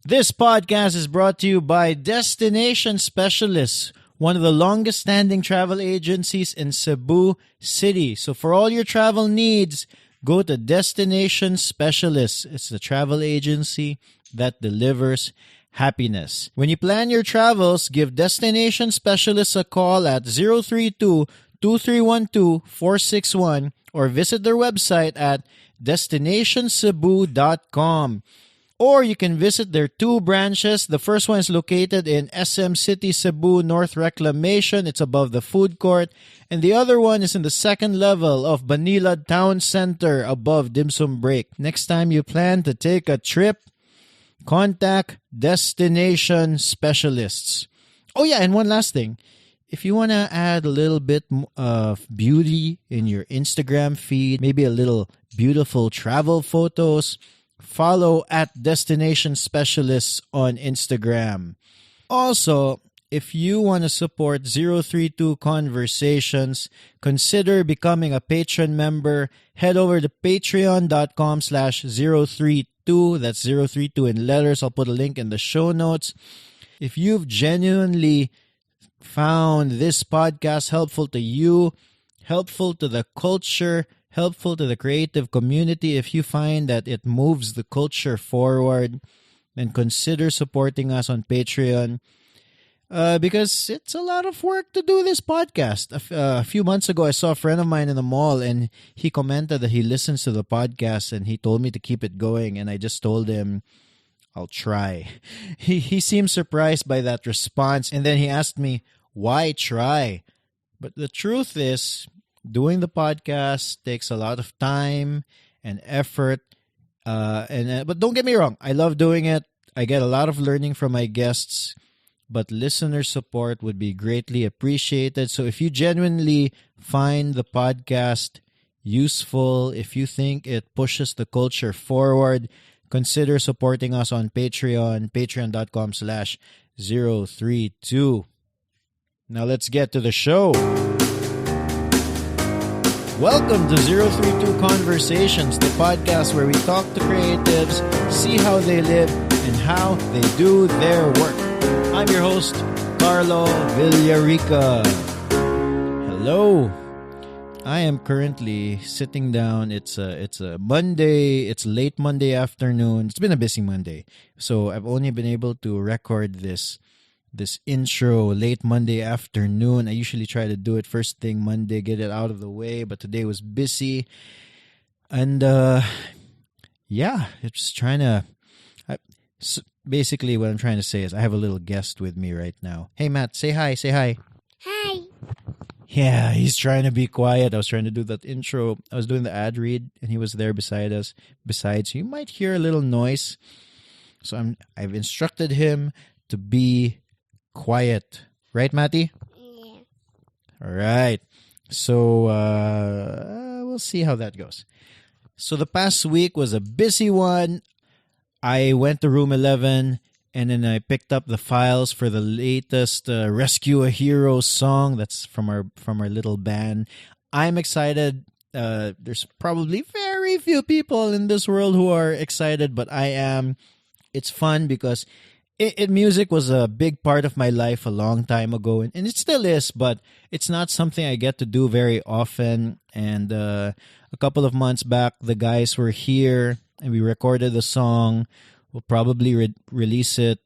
This podcast is brought to you by Destination Specialists, one of the longest standing travel agencies in Cebu City. So for all your travel needs, go to Destination Specialists. It's the travel agency that delivers happiness. When you plan your travels, give Destination Specialists a call at 032-2312-461 or visit their website at destinationcebu.com. Or you can visit their two branches. The first one is located in SM City, Cebu, North Reclamation. It's above the food court. And the other one is in the second level of Banilad Town Center above Dim Sum Break. Next time you plan to take a trip, contact Destination Specialists. Oh yeah, and one last thing. If you want to add a little bit of beauty in your Instagram feed, maybe a little beautiful travel photos, follow at Destination Specialists on Instagram. Also, if you want to support 032 Conversations, consider becoming a patron member. Head over to patreon.com/032. That's 032 in letters. I'll put a link in the show notes. If you've genuinely found this podcast helpful to you, helpful to the culture, helpful to the creative community, if you find that it moves the culture forward, then consider supporting us on Patreon. Because it's a lot of work to do this podcast. A few months ago, I saw a friend of mine in the mall, and he commented that he listens to the podcast, and he told me to keep it going, and I just told him, I'll try. He seemed surprised by that response, and then he asked me, why try? But the truth is, doing the podcast takes a lot of time and effort. But don't get me wrong, I love doing it. I get a lot of learning from my guests, but listener support would be greatly appreciated. So if you genuinely find the podcast useful, if you think it pushes the culture forward, consider supporting us on Patreon, patreon.com/032. Now let's get to the show. Welcome to 032 Conversations, the podcast where we talk to creatives, see how they live, and how they do their work. I'm your host, Carlo Villarica. Hello. I am currently sitting down. It's a Monday. It's late Monday afternoon. It's been a busy Monday. So I've only been able to record this intro late Monday afternoon. I usually try to do it first thing Monday, get it out of the way, but today was busy. And it's trying to... basically, what I'm trying to say is I have a little guest with me right now. Hey, Matt, say hi, say hi. Hi. Yeah, he's trying to be quiet. I was trying to do that intro. I was doing the ad read, and he was there beside us. Besides, you might hear a little noise. So I've instructed him to be quiet. Right, Matty? Yeah. All right. So we'll see how that goes. So the past week was a busy one. I went to Room 11, and then I picked up the files for the latest Rescue a Hero song. That's from our little band. I'm excited. There's probably very few people in this world who are excited, but I am. It's fun because music was a big part of my life a long time ago, and it still is, but it's not something I get to do very often. And a couple of months back, the guys were here, and we recorded the song. We'll probably release it.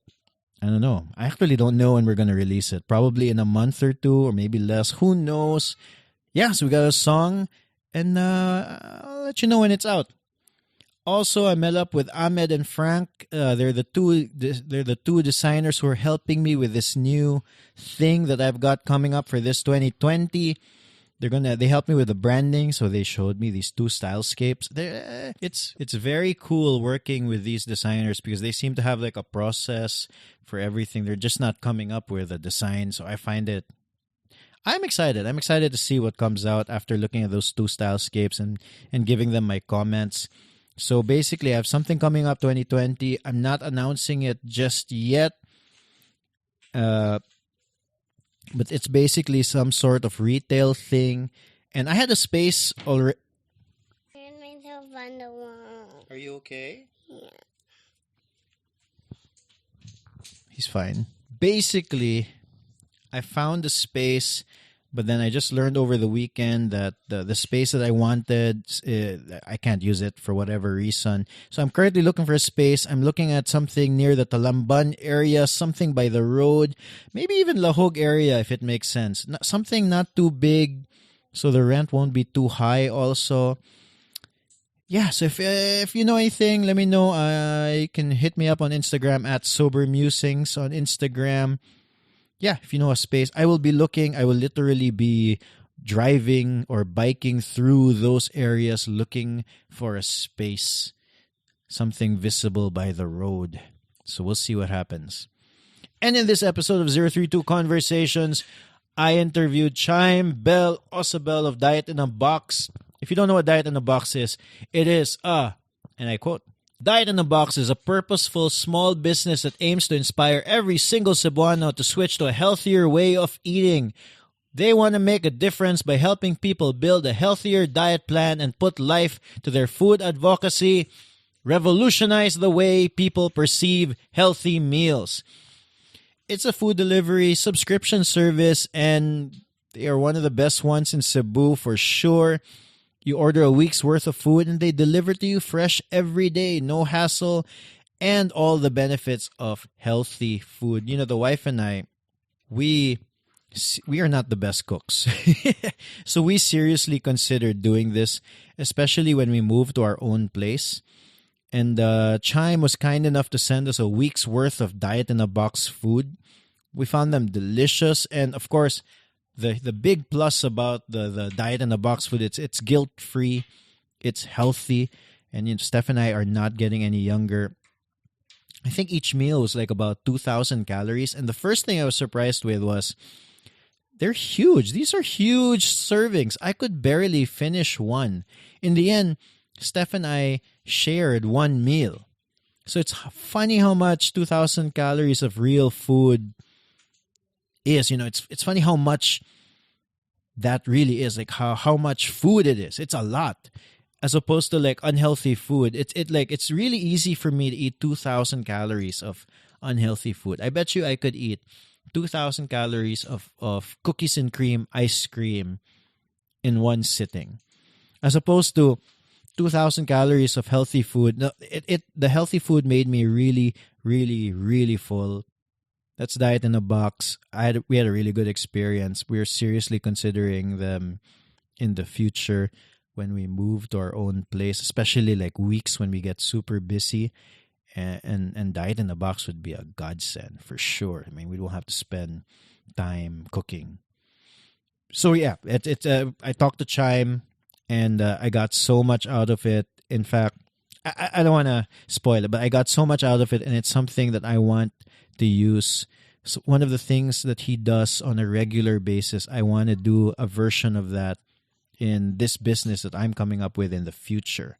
I don't know. I actually don't know when we're going to release it. Probably in a month or two, or maybe less. Who knows? Yeah, so we got a song, and I'll let you know when it's out. Also, I met up with Ahmed and Frank. They're the two designers who are helping me with this new thing that I've got coming up for this 2020. They helped me with the branding, so they showed me these two stylescapes. It's very cool working with these designers because they seem to have like a process for everything. They're just not coming up with a design, so I find it. I'm excited. I'm excited to see what comes out after looking at those two stylescapes and giving them my comments. So basically, I have something coming up 2020. I'm not announcing it just yet. But it's basically some sort of retail thing. And I had a space already. I myself on the wall. Are you okay? Yeah. fine. Basically, I found a space, but then I just learned over the weekend that the space that I wanted, I can't use it for whatever reason. So I'm currently looking for a space. I'm looking at something near the Talamban area, something by the road, maybe even Lahog area if it makes sense. Something not too big, so the rent won't be too high also. Yeah, so if you know anything, let me know. You can hit me up on Instagram at Sober Musings on Instagram. Yeah, if you know a space, I will be looking. I will literally be driving or biking through those areas looking for a space, something visible by the road. So we'll see what happens. And in this episode of 032 Conversations, I interviewed Chime Bell Osabel of Diet in a Box. If you don't know what Diet in a Box is, it is and I quote, Diet in a Box is a purposeful small business that aims to inspire every single Cebuano to switch to a healthier way of eating. They want to make a difference by helping people build a healthier diet plan and put life to their food advocacy, revolutionize the way people perceive healthy meals. It's a food delivery subscription service, and they are one of the best ones in Cebu for sure. You order a week's worth of food and they deliver to you fresh every day, no hassle, and all the benefits of healthy food. You know, the wife and I, we are not the best cooks. So we seriously considered doing this, especially when we moved to our own place. And Chime was kind enough to send us a week's worth of Diet in a Box food. We found them delicious. And of course, the big plus about the Diet in a Box food, it's guilt-free, it's healthy. And Steph and I are not getting any younger. I think each meal was like about 2,000 calories. And the first thing I was surprised with was they're huge. These are huge servings. I could barely finish one. In the end, Steph and I shared one meal. So it's funny how much 2,000 calories of real food is. It's funny how much that really is. Like how much food it is. It's a lot. As opposed to like unhealthy food. It's really easy for me to eat 2,000 calories of unhealthy food. I bet you I could eat 2,000 calories of cookies and cream ice cream in one sitting. As opposed to 2,000 calories of healthy food. No, the healthy food made me really, really, really full. That's Diet in a Box. We had a really good experience. We're seriously considering them in the future when we move to our own place, especially like weeks when we get super busy. And Diet in a Box would be a godsend for sure. I mean, we don't have to spend time cooking. So yeah, I talked to Chime. And I got so much out of it. In fact, I don't want to spoil it, but I got so much out of it, and it's something that I want to use. So one of the things that he does on a regular basis, I want to do a version of that in this business that I'm coming up with in the future.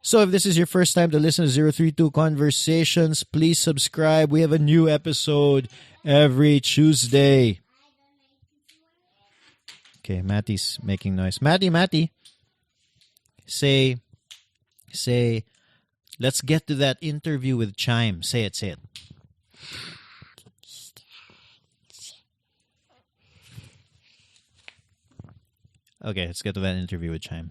So if this is your first time to listen to 032 Conversations, please subscribe. We have a new episode every Tuesday. Okay, Matty's making noise. Matty. Say, let's get to that interview with Chime. Say it. Okay, let's get to that interview with Chime.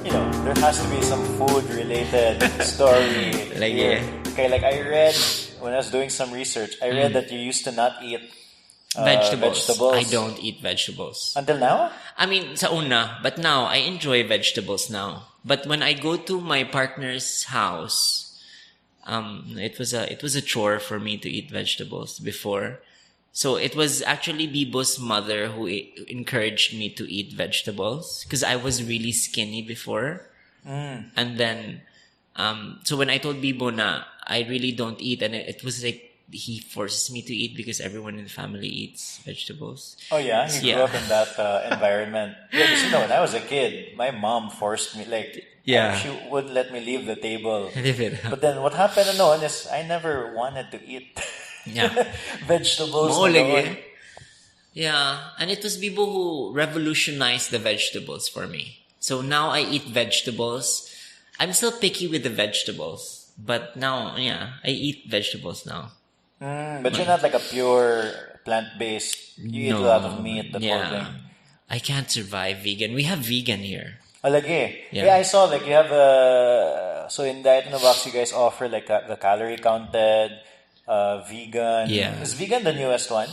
There has to be some food-related story. Okay, I read, when I was doing some research, I read that you used to not eat vegetables. I don't eat vegetables. Until now? I mean, sa una, but now I enjoy vegetables now. But when I go to my partner's house, it was a chore for me to eat vegetables before. So it was actually Bibo's mother who encouraged me to eat vegetables because I was really skinny before. And then, so when I told Bibo na I really don't eat, and it was like he forces me to eat because everyone in the family eats vegetables. Oh yeah, you grew up in that environment. Yeah, because when I was a kid, my mom forced me. She wouldn't let me leave the table. But then what happened is I never wanted to eat vegetables. Yeah, and it was Bibo who revolutionized the vegetables for me. So now I eat vegetables. I'm still picky with the vegetables. But now, yeah, I eat vegetables now. But you're not like a pure plant-based. You eat a lot of No, meat, that whole thing. yeah. I can't survive vegan. We have vegan here. Alagi. Yeah. Yeah, I saw like you have so in Diet in a Box you guys offer like the calorie counted, vegan. Yeah. Is vegan the newest one?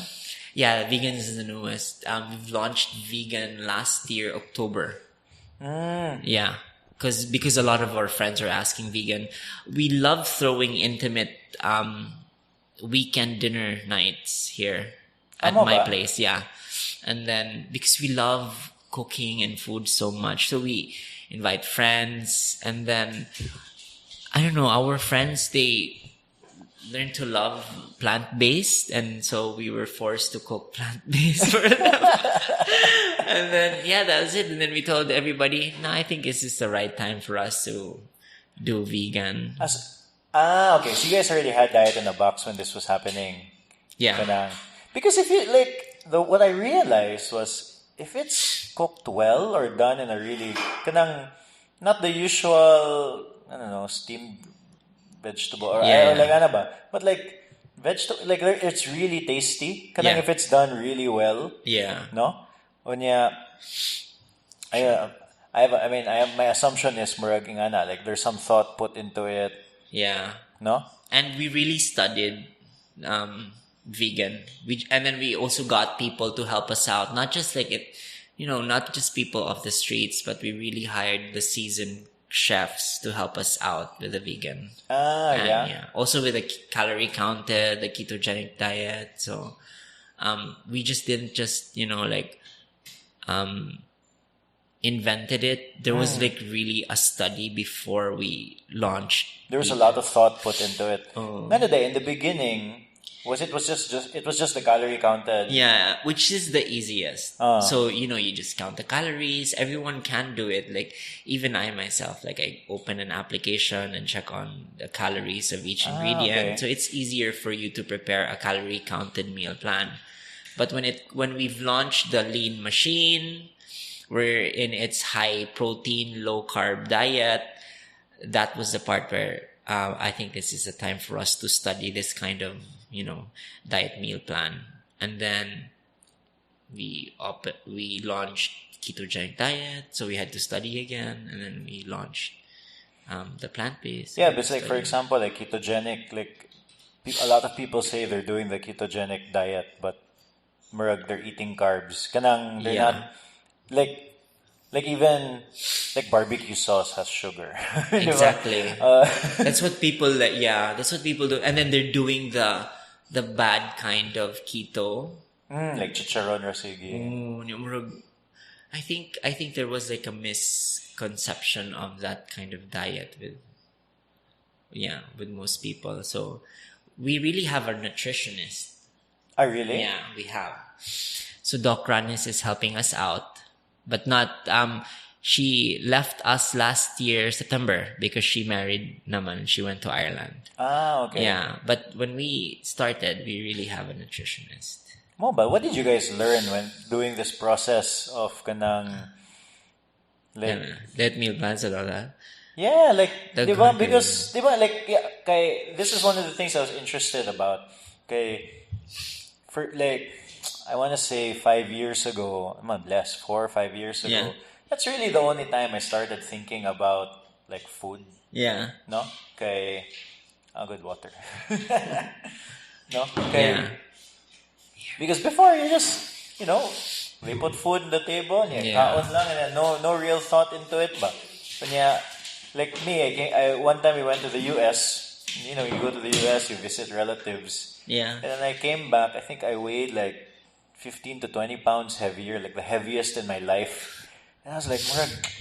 Yeah, vegan is the newest. We've launched vegan last year, October. Yeah, because a lot of our friends are asking vegan. We love throwing intimate weekend dinner nights here at my place. Yeah, and then because we love cooking and food so much, so we invite friends, and then I don't know, our friends, they learn to love plant-based, and so we were forced to cook plant-based for them. And then, yeah, that was it. And then we told everybody, no, I think this is the right time for us to do vegan. Okay. So you guys already had Diet in a Box when this was happening. Yeah. Kanang. Because if you, what I realized was, if it's cooked well or done in a really, kanang, not the usual, I don't know, steamed vegetable or like ano ba, but like vegetable, like it's really tasty. Kanang if it's done really well. Yeah. No. Unya, my assumption is murag ana, like there's some thought put into it. Yeah. No. And we really studied vegan. And then we also got people to help us out. Not just like it, not just people off the streets, but we really hired the seasoned chefs to help us out with the vegan. Yeah. Also with the calorie counted, the ketogenic diet. So we just didn't just, invented it. There was like really a study before we launched. There was a lot of thought put into it. In the beginning, it was just the calorie counted. Yeah, which is the easiest. So, you just count the calories. Everyone can do it. Like, even I myself, like I open an application and check on the calories of each ingredient. Okay. So it's easier for you to prepare a calorie counted meal plan. But when we've launched the lean machine, we're in its high protein, low carb diet. That was the part where I think this is a time for us to study this kind of, diet meal plan. And then we launched ketogenic diet, so we had to study again, and then we launched the plant-based. Yeah, but it's like, for example, like ketogenic, like a lot of people say they're doing the ketogenic diet, but murag, they're eating carbs. Kanang they're not like even like barbecue sauce has sugar. Exactly. That's what people that's what people do. And then they're doing the bad kind of keto. Like chicharon or sige. I think there was like a misconception of that kind of diet with most people. So we really have a nutritionist. Oh, really? Yeah, we have. So Doc Ranis is helping us out, but not, she left us last year, September, because she married naman. She went to Ireland. Okay. Yeah, but when we started, we really have a nutritionist. But what did you guys learn when doing this process of kanang let meal plans and all that? Yeah, like diba, because diba, like this is one of the things I was interested about. For like I want to say 5 years ago, less, 4 or 5 years ago. Yeah. That's really the only time I started thinking about like food. Yeah. No? Good water. No? Yeah. Because before you just, they put food on the table, kaon lang, and then no real thought into it. But like me, one time we went to the US. You go to the US, you visit relatives. Yeah. And then I came back, I think I weighed like 15 to 20 pounds heavier, like the heaviest in my life. And I was like,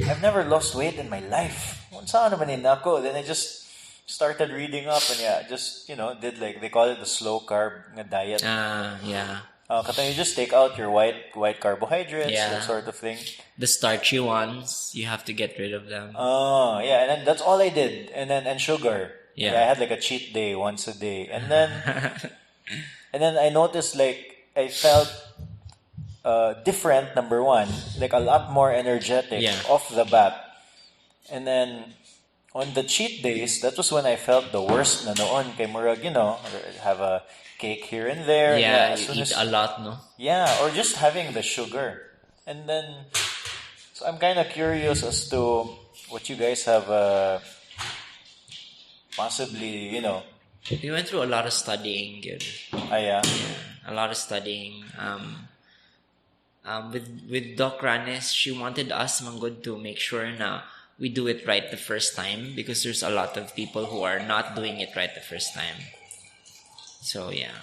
I've never lost weight in my life. Saan naman ako? Then I just started reading up and just, did like, they call it the slow carb diet. Yeah. You just take out your white carbohydrates, that sort of thing. The starchy ones, you have to get rid of them. Oh, yeah. And then that's all I did. And sugar. Yeah. I had like a cheat day once a day. And then, and then I noticed like, I felt different, number one, like a lot more energetic off the bat. And then on the cheat days, that was when I felt the worst na noon. Kay murag, have a cake here and there. Yeah, as you soon eat as, a lot, no? yeah, or just having the sugar. And then, so I'm kind of curious as to what you guys have possibly, We went through a lot of studying, good. yeah. Yeah, a lot of studying. With Doc Ranes, she wanted us manggod to make sure na we do it right the first time because there's a lot of people who are not doing it right the first time. So yeah.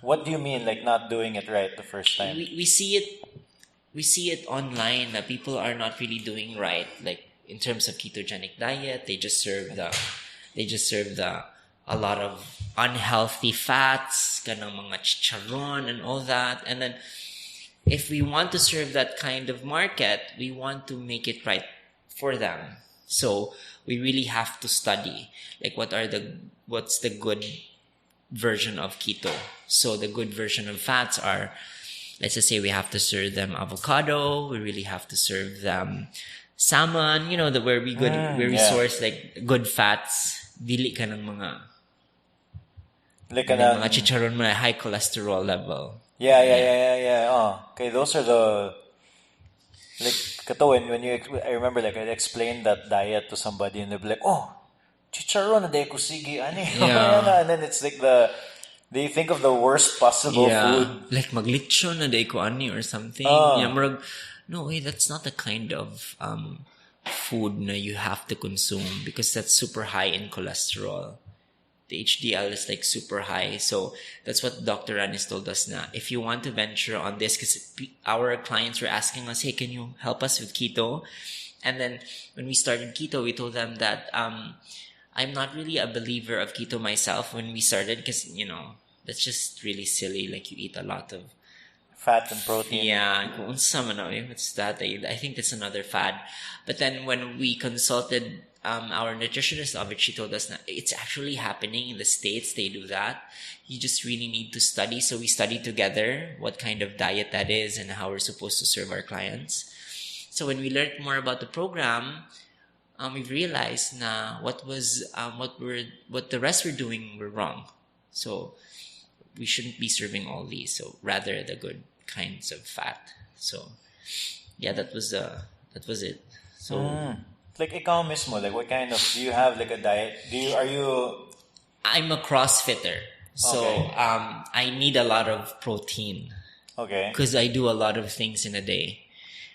What do you mean, like not doing it right the first time? We see it online that people are not really doing right. Like in terms of ketogenic diet, they just serve the a lot of unhealthy fats, kanang mga chicharon and all that. And then if we want to serve that kind of market, we want to make it right for them. So we really have to study like what's the good version of keto. So the good version of fats are, let's just say we have to serve them avocado, we really have to serve them salmon, where we source like good fats, dili ka ng mga like mga chicharon mo na high cholesterol level. Yeah. Oh, okay, those are the like kato when I remember like I explained that diet to somebody and they'll be like, oh, chicharon na day ko sige ani. Yeah. And then it's like they think of the worst possible food. Like maglitsyon na day ko ani or something. No, wait, that's not the kind of food na you have to consume because that's super high in cholesterol. The HDL is like super high. So that's what Dr. Ranis told us na if you want to venture on this, because our clients were asking us, hey, can you help us with keto? And then when we started keto, we told them that I'm not really a believer of keto myself when we started because, that's just really silly. Like you eat a lot of fat and protein. Yeah, what's that? I think that's another fad. But then when we consulted our nutritionist of it, she told us that it's actually happening in the States. They do that. You just really need to study. So we studied together what kind of diet that is and how we're supposed to serve our clients. So when we learned more about the program, we realized na what the rest were doing were wrong. So we shouldn't be serving all these. So rather the good kinds of fat. So yeah, that was it. So like ikaw mismo, like what kind of do you have like a diet? I'm a CrossFitter. So Okay. I need a lot of protein. Okay. Because I do a lot of things in a day.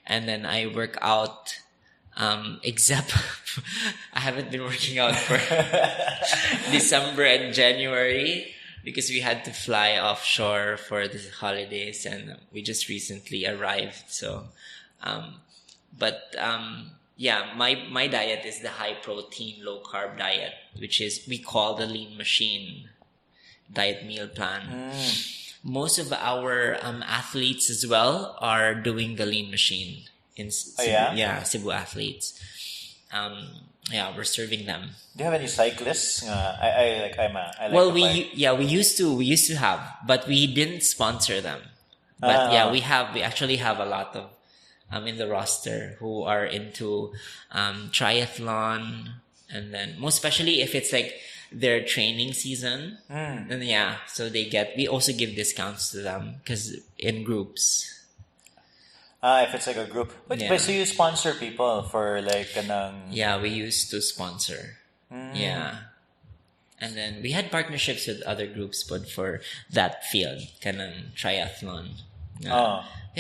And then I work out except I haven't been working out for December and January because we had to fly offshore for the holidays and we just recently arrived. So yeah, my diet is the high protein, low carb diet, which is we call the Lean Machine diet meal plan. Most of our athletes as well are doing the Lean Machine in Cebu. Cebu athletes. We're serving them. Do you have any cyclists? I like. Well, we used to have, but we didn't sponsor them. But we actually have a lot of in the roster who are into triathlon, and then most especially if it's like their training season, then so we also give discounts to them because in groups. If it's like a group. But so you sponsor people for like kanang... Yeah, we used to sponsor. Yeah. And then we had partnerships with other groups, but for that field, kanang triathlon. We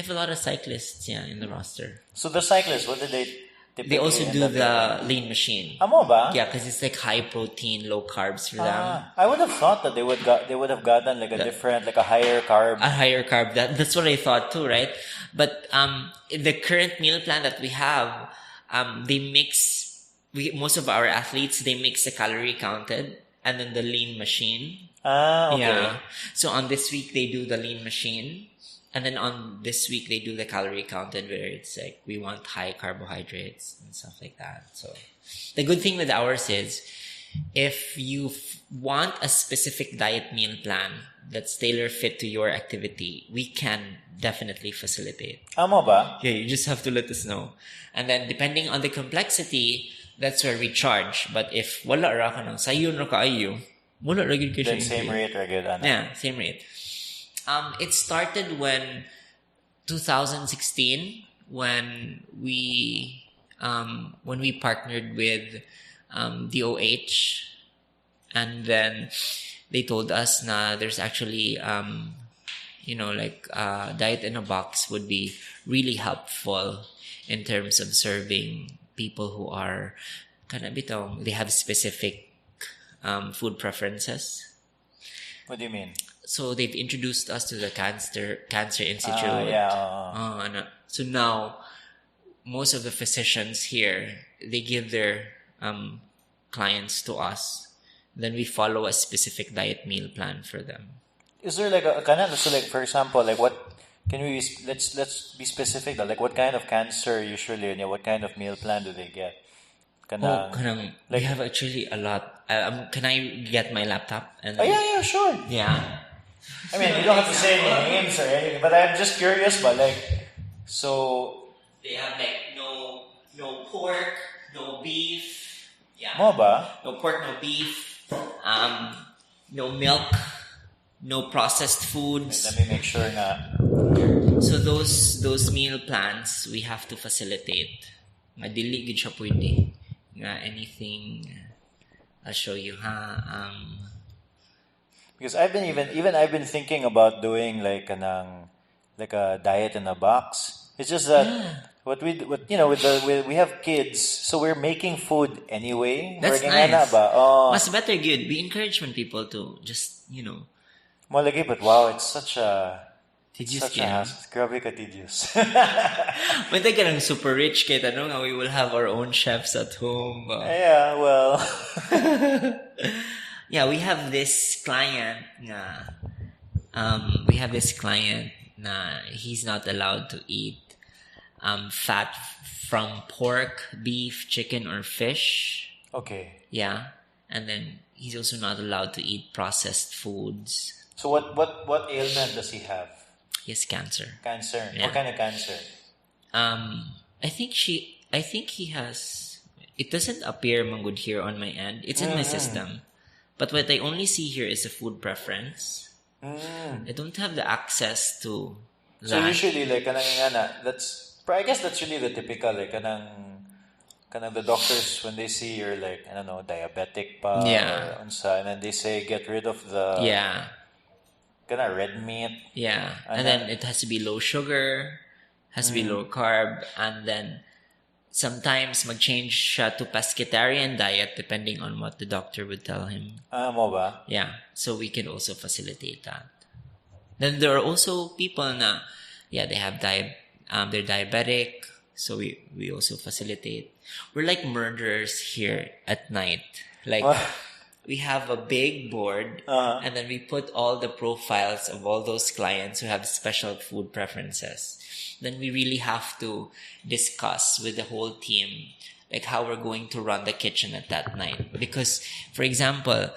have a lot of cyclists, in the roster. So the cyclists, what do they typically... They also do the Lean Machine. Amo ba? Yeah, because it's like high protein, low carbs for them. I would have thought that they would have gotten like a different, like a higher carb. A higher carb. That's what I thought too, right? But the current meal plan that we have, they mix. Most of our athletes they mix the calorie counted and then the Lean Machine. Okay. Yeah. So on this week they do the Lean Machine. And then on this week, they do the calorie counted where it's like, we want high carbohydrates and stuff like that. So the good thing with ours is if you want a specific diet meal plan, that's tailor fit to your activity, we can definitely facilitate. Amo ba? Yeah, you just have to let us know. And then depending on the complexity, that's where we charge. But if wala ra ka nang sayo na kaayo, wala ra gyud ka Then siya same include. rate, right? Ano? Yeah, same rate. It started when 2016 when we partnered with DOH, and then they told us na there's actually diet in a box would be really helpful in terms of serving people who are kind of they have specific food preferences. What do you mean? So they've introduced us to the Cancer Institute. So now most of the physicians here, they give their clients to us. Then we follow a specific diet meal plan for them. Is there like a kind of, so like for example, like what can we let's be specific though, like what kind of cancer usually, and what kind of meal plan do they get? We have actually a lot. Can I get my laptop? And yeah, sure. Yeah. I mean, you don't have to say any names or anything, but I'm just curious. But like, so they have like no pork, no beef. Yeah. Mo ba? No pork, no beef. No milk, no processed foods. Wait, let me make sure nga. So those meal plans we have to facilitate. Nga dili gid siya pwede. Nga anything I'll show you Because I've been thinking about doing like a diet in a box. It's just that we have kids, so we're making food anyway. That's nice. Mas better good. We encourage when people to just Malagi, but wow, it's such a tedious hassle. Grabe ka tedious. When ka ng super rich, kaya tanong nga we will have our own chefs at home. Yeah, well. Yeah, we have this client na he's not allowed to eat fat from pork, beef, chicken, or fish. Okay. Yeah. And then he's also not allowed to eat processed foods. So what ailment does he have? He has cancer. Cancer. Yeah. What kind of cancer? I think he has. It doesn't appear manggod here on my end. It's in my system. But what I only see here is a food preference. I don't have the access to that. So usually, like, I guess that's really the typical, like, the doctors, when they see you're, like, I don't know, diabetic pa, or unsa, and then they say, get rid of the, red meat. Yeah, and then it has to be low sugar, has to be low carb, and then sometimes mag-change siya to pescatarian diet depending on what the doctor would tell him. Mo ba? Yeah, so we can also facilitate that. Then there are also people na, they have they're diabetic, so we also facilitate. We're like murderers here at night. Like, we have a big board, and then we put all the profiles of all those clients who have special food preferences. Then we really have to discuss with the whole team, like how we're going to run the kitchen at that night. Because, for example,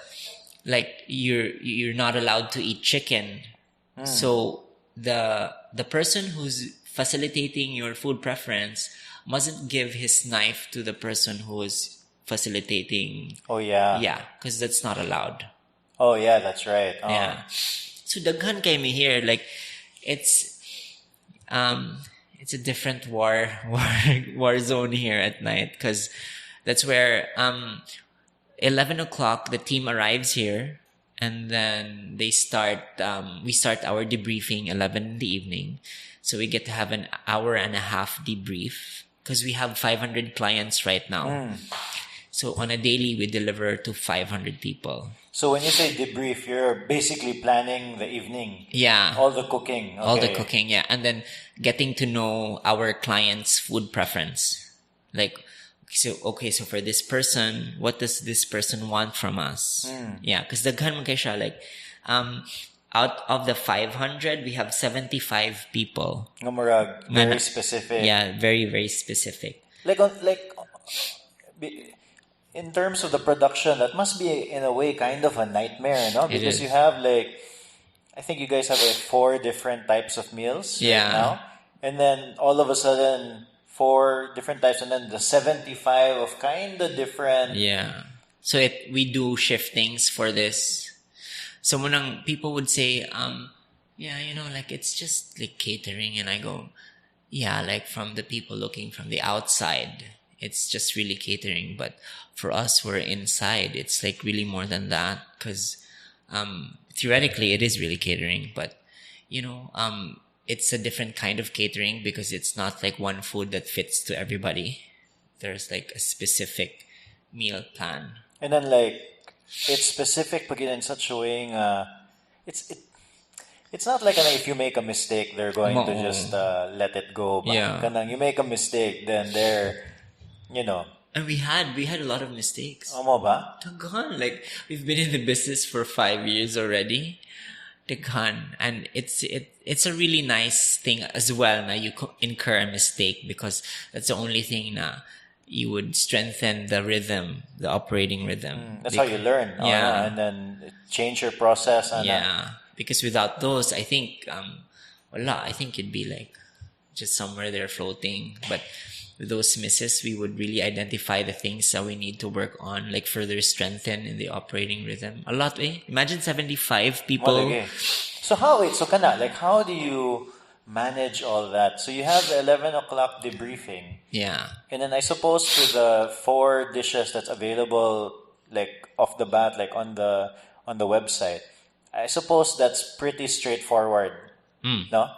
like you're not allowed to eat chicken. So the person who's facilitating your food preference mustn't give his knife to the person who is facilitating. Oh yeah. Yeah, because that's not allowed. Oh yeah, that's right. Yeah. So daghan kay me here, like it's a different war zone here at night, because that's where 11 o'clock the team arrives here, and then we start our debriefing 11 in the evening. So we get to have an hour and a half debrief because we have 500 clients right now. So on a daily, we deliver to 500 people. So when you say debrief, you're basically planning the evening. Yeah. All the cooking. Okay. All the cooking, yeah. And then getting to know our client's food preference. Like, so for this person, what does this person want from us? Yeah, because daghan man kay siya, like, out of the 500, we have 75 people. Nga very specific. Yeah, very, very specific. In terms of the production, that must be in a way kind of a nightmare, no? Because you have like I think you guys have like 4 different types of meals right Yeah. now. And then all of a sudden, 4 different types, and then the 75 of kind of different. Yeah. So we do shiftings for this. So when people would say, yeah, like it's just like catering, and I go, yeah, like from the people looking from the outside, it's just really catering. But for us, we're inside. It's like really more than that, because theoretically it is really catering, but it's a different kind of catering because it's not like one food that fits to everybody. There's like a specific meal plan. And then like it's specific but in such a way it's not like if you make a mistake they're going to just let it go. Yeah. Kanang you make a mistake then they're And we had a lot of mistakes. Omo ba? Tagan. Like we've been in the business for 5 years already. Tagan. And it's a really nice thing as well na you incur a mistake, because that's the only thing na you would strengthen the rhythm, the operating rhythm. That's how you learn. Yeah. And then change your process. Yeah. Because without those, I think, I think you'd be like just somewhere there floating. But with those misses, we would really identify the things that we need to work on, like further strengthen in the operating rhythm. A lot, eh? Imagine 75 people. So how do you manage all that? So you have the 11 o'clock debriefing. Yeah. And then I suppose for the 4 dishes that's available, like off the bat, like on the website, I suppose that's pretty straightforward. No?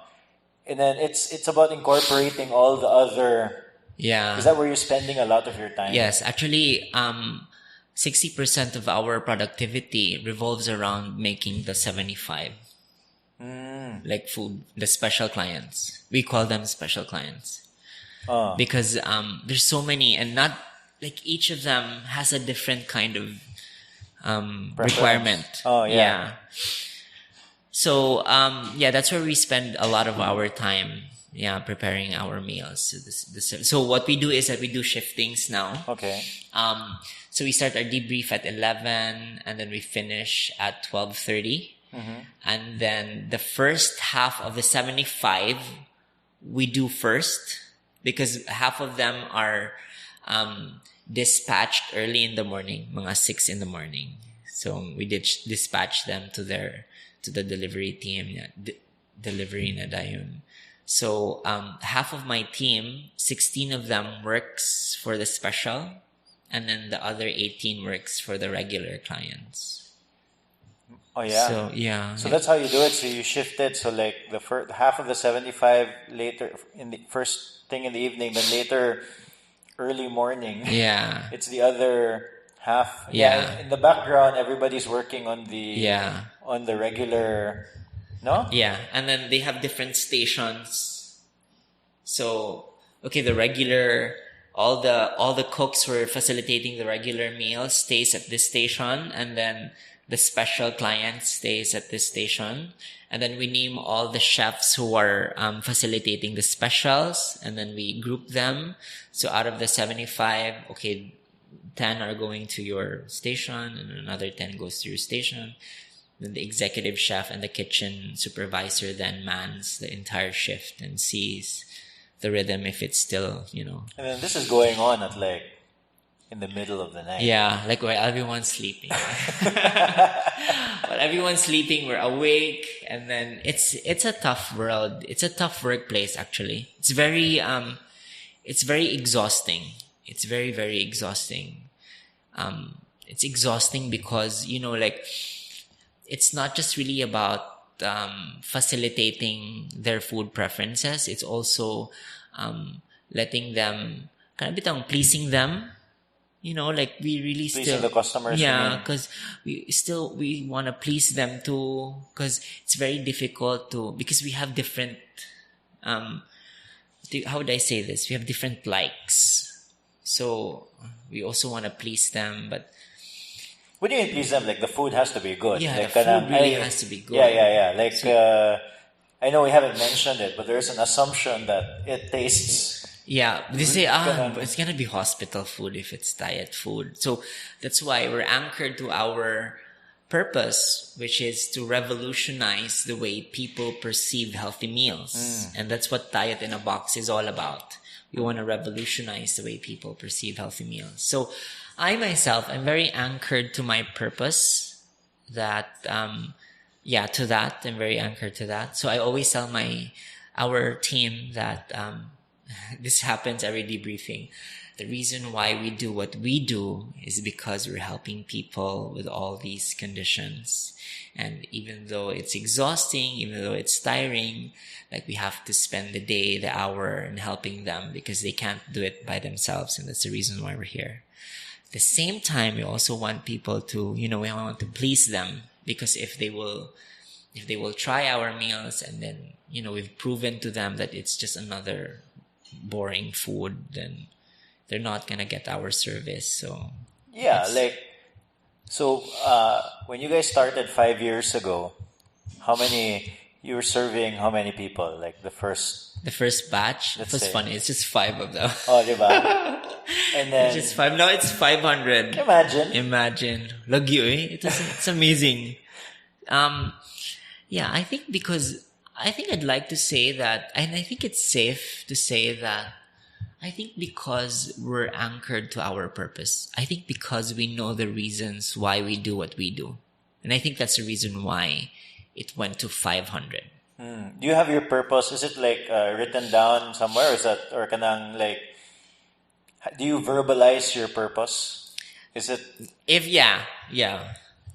And then it's about incorporating all the other. Yeah. Is that where you're spending a lot of your time? Yes. Actually, 60% of our productivity revolves around making the 75. Like food, the special clients. We call them special clients. Because there's so many, and not like each of them has a different kind of requirement. Oh yeah. So that's where we spend a lot of our time. Yeah, preparing our meals. So what we do is that we do shiftings now. Okay. So we start our debrief at 11, and then we finish at 12:30. And then the first half of the 75 we do first, because half of them are dispatched early in the morning, mga 6 in the morning. So we dispatch them to the delivery team, delivery na dayon. So half of my team, 16 of them works for the special, and then the other 18 works for the regular clients. Oh yeah. So yeah. So that's how you do it. So you shift it. So like the first half of the 75 later in the first thing in the evening, then later early morning. Yeah. It's the other half. Yeah. In the background, everybody's working on the on the regular. No. Yeah, and then they have different stations. So the regular. All the cooks who are facilitating the regular meal stays at this station, and then the special client stays at this station. And then we name all the chefs who are facilitating the specials, and then we group them. So out of the 75, 10 are going to your station, and another 10 goes to your station. Then the executive chef and the kitchen supervisor then mans the entire shift and sees the rhythm if it's still, And then this is going on at like in the middle of the night. Yeah, like where everyone's sleeping. But everyone's sleeping, we're awake, and then it's a tough world. It's a tough workplace actually. It's very exhausting. It's very, very exhausting. It's exhausting because, it's not just really about facilitating their food preferences. It's also letting them pleasing them. Like we really pleasing the customers. Yeah, because we want to please them too. Because it's very difficult because we have different. How would I say this? We have different likes, so we also want to please them, but. What do you mean please them? Like the food has to be good. Yeah, like, the food really has to be good. Yeah. Like I know we haven't mentioned it, but there's an assumption that it tastes. Yeah, they say but it's gonna be hospital food if it's diet food. So that's why we're anchored to our purpose, which is to revolutionize the way people perceive healthy meals. And that's what Diet in a Box is all about. We want to revolutionize the way people perceive healthy meals. So I myself, I'm very anchored to my purpose that, to that. I'm very anchored to that. So I always tell our team that, this happens every debriefing. The reason why we do what we do is because we're helping people with all these conditions. And even though it's exhausting, even though it's tiring, like we have to spend the day, the hour in helping them because they can't do it by themselves. And that's the reason why we're here. At the same time, we also want people to, we want to please them, because if they will try our meals and then, we've proven to them that it's just another boring food, then they're not gonna get our service. So yeah, when you guys started 5 years ago, you were serving how many people? Like the first batch, it was funny. It's just 5 of them. Oh, diba? And then it's just 5. Now it's 500. Imagine. Lagyo eh. It's amazing. I think I'd like to say that, and I think it's safe to say that, I think because we're anchored to our purpose. I think because we know the reasons why we do what we do. And I think that's the reason why it went to 500. Do you have your purpose? Is it like written down somewhere? Or kanang like, do you verbalize your purpose? Is it? Yeah.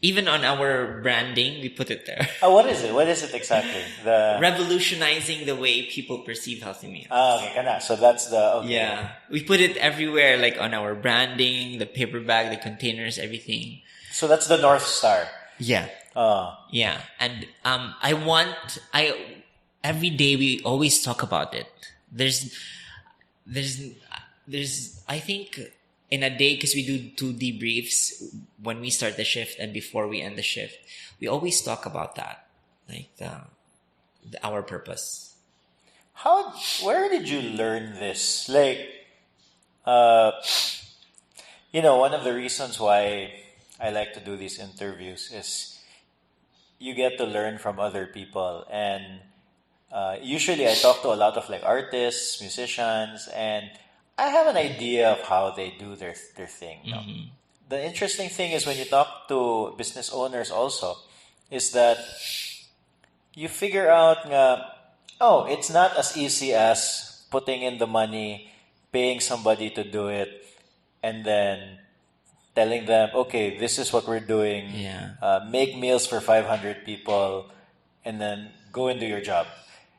Even on our branding, we put it there. Oh, what is it? What is it exactly? Revolutionizing the way people perceive healthy meals. Okay, kana. So that's okay. Yeah. We put it everywhere, like on our branding, the paper bag, the containers, everything. So that's the North Star. Yeah. Yeah. And every day we always talk about it. There's I think in a day, because we do 2 debriefs when we start the shift and before we end the shift, we always talk about that, like our purpose. Where did you learn this? Like, one of the reasons why I like to do these interviews is you get to learn from other people. And usually I talk to a lot of like artists, musicians, and I have an idea of how they do their thing. No? Mm-hmm. The interesting thing is when you talk to business owners also, is that you figure out it's not as easy as putting in the money, paying somebody to do it, and then telling them, okay, this is what we're doing. Yeah. Make meals for 500 people, and then go and do your job.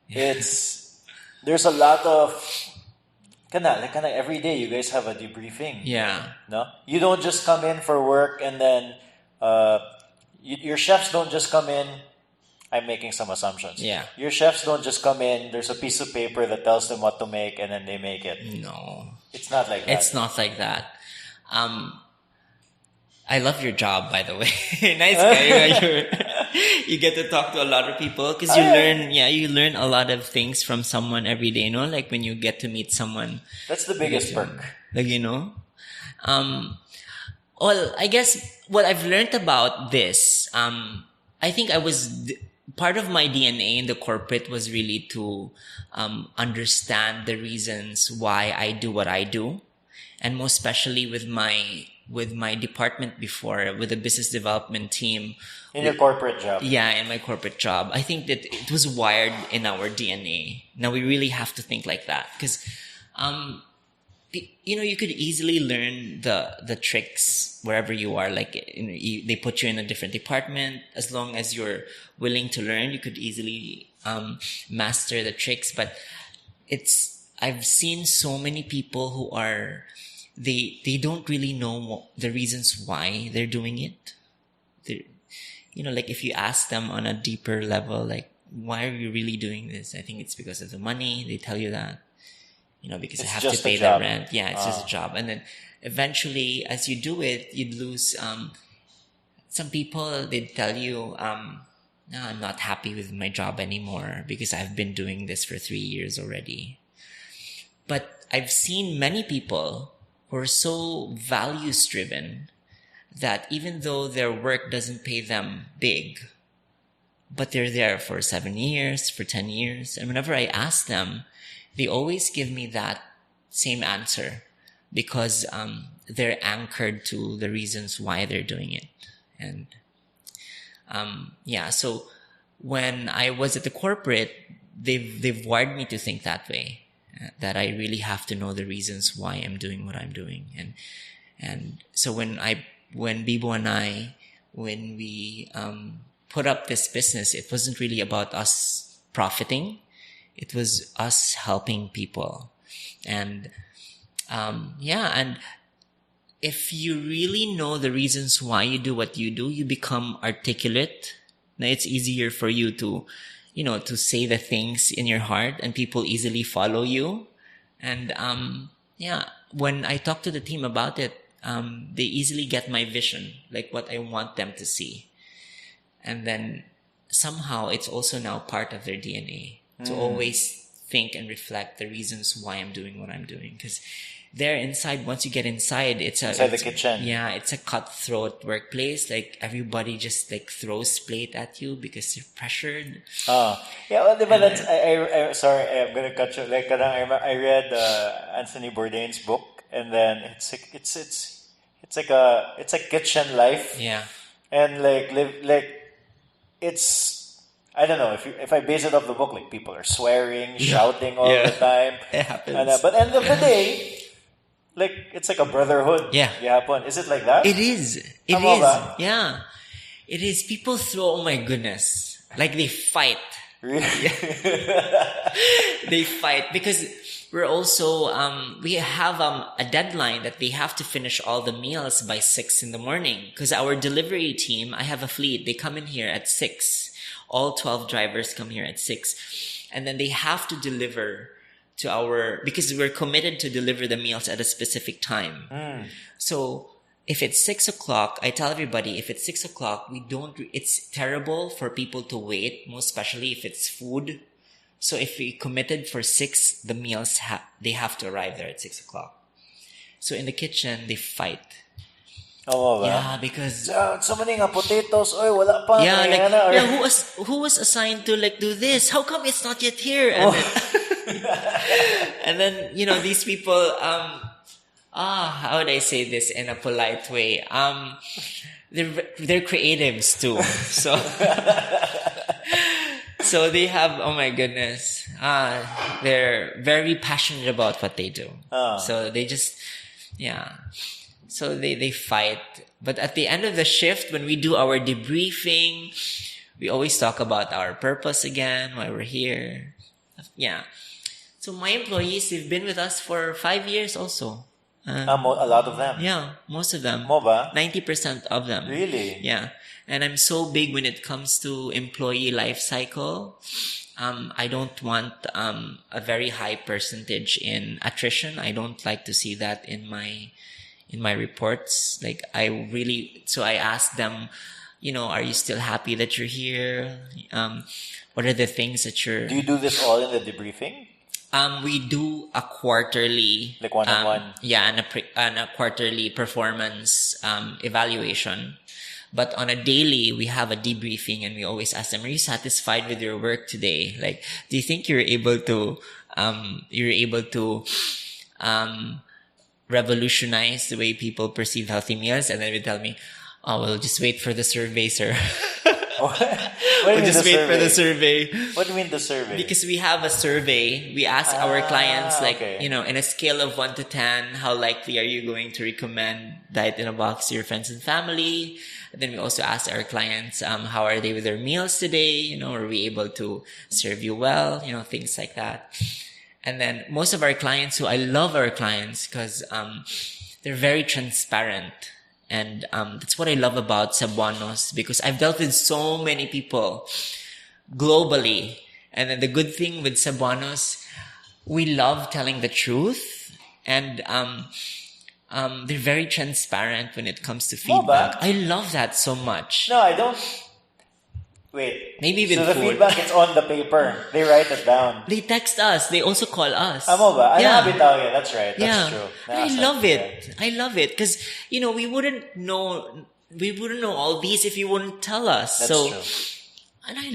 Yeah. There's a lot of Kana every day you guys have a debriefing. Yeah. No? You don't just come in for work and then your chefs don't just come in. I'm making some assumptions. Yeah. Your chefs don't just come in, there's a piece of paper that tells them what to make and then they make it. No. It's not like that. It's not like that. I love your job, by the way. Nice guy. You get to talk to a lot of people because you learn a lot of things from someone every day, like when you get to meet someone. That's the biggest perk. Like, well, I guess what I've learned about this, I think part of my DNA in the corporate was really to understand the reasons why I do what I do. And most especially with my department before, with the business development team. In your corporate job? Yeah, in my corporate job. I think that it was wired in our DNA. Now we really have to think like that. Because, you could easily learn the tricks wherever you are. Like, they put you in a different department. As long as you're willing to learn, you could easily master the tricks. But I've seen so many people who are... They don't really know the reasons why they're doing it. Like if you ask them on a deeper level, like, why are you really doing this? I think it's because of the money. They tell you that, because they have to pay their rent. Yeah, it's just a job. And then eventually, as you do it, you'd lose, some people, they'd tell you, no, I'm not happy with my job anymore because I've been doing this for 3 years already. But I've seen many people who are so values driven that even though their work doesn't pay them big, but they're there for 7 years, for 10 years. And whenever I ask them, they always give me that same answer because they're anchored to the reasons why they're doing it. And so when I was at the corporate, they've wired me to think that way, that I really have to know the reasons why I'm doing what I'm doing. And so when Bibo and I, when we put up this business, it wasn't really about us profiting. It was us helping people. And and if you really know the reasons why you do what you do, you become articulate. Now it's easier for you to, to say the things in your heart, and people easily follow you. And when I talk to the team about it, they easily get my vision, like what I want them to see. And then somehow it's also now part of their DNA to always think and reflect the reasons why I'm doing what I'm doing. Because there inside, once you get inside, it's the kitchen. Yeah, it's a cutthroat workplace. Like everybody just like throws plate at you because you're pressured. But that's I sorry, I'm gonna cut you. Like I read Anthony Bourdain's book, and then it's like a kitchen life. Yeah, and it's, I don't know, if I base it off the book, like people are swearing, shouting all the time. It happens. But end of the day, like it's like a brotherhood. Yeah. Is it like that? It is. It Tama is. ba? Yeah. It is. People throw, oh my goodness. Like they fight. Really? They fight because we're also, we have a deadline that they have to finish all the meals by 6 in the morning. Because our delivery team, I have a fleet, they come in here at 6. All 12 drivers come here at 6. And then they have to deliver to because we're committed to deliver the meals at a specific time. So if it's 6 o'clock, I tell everybody, if it's 6 o'clock, it's terrible for people to wait, most especially if it's food. So if we committed for 6, the meals, they have to arrive there at 6 o'clock. So in the kitchen, they fight. Oh, ba? Yeah, because so many nga potatoes, oy, wala pa. Who was assigned to like do this? How come it's not yet here? And then, and then these people, how would I say this in a polite way? They're creatives too. So so they have, oh my goodness, they're very passionate about what they do. So they just, so they fight. But at the end of the shift, when we do our debriefing, we always talk about our purpose again, why we're here. Yeah. So my employees, they've been with us for 5 years also. A lot of them? Yeah, most of them. Mo ba? 90% of them. Really? Yeah. And I'm so big when it comes to employee life cycle. I don't want a very high percentage in attrition. I don't like to see that in my reports. Like so I ask them, are you still happy that you're here? What are the things that you're... Do you do this all in the debriefing? We do a quarterly... Like one-on-one? And a quarterly performance evaluation. But on a daily, we have a debriefing, and we always ask them, are you satisfied with your work today? Like, do you think you're able to revolutionize the way people perceive healthy meals? And then they tell me, oh, we'll just wait for the survey, sir. What do you We'll mean just wait for the survey. What do you mean the survey? Because we have a survey. We ask our clients, okay. in a scale of 1 to 10, how likely are you going to recommend Diet in a Box to your friends and family? And then we also ask our clients, how are they with their meals today? Are we able to serve you well? Things like that. And then most of our clients, I love our clients because they're very transparent. And that's what I love about Cebuanos, because I've dealt with so many people globally. And then the good thing with Cebuanos, we love telling the truth. And they're very transparent when it comes to feedback. I love that so much. No, I don't. Wait. Maybe with so the food. feedback is on the paper. They write it down. They text us. They also call us. Amo ba? Yeah. Yeah, that's right. That's true. And I love it. I love it because we wouldn't know all these if you wouldn't tell us. That's true. And I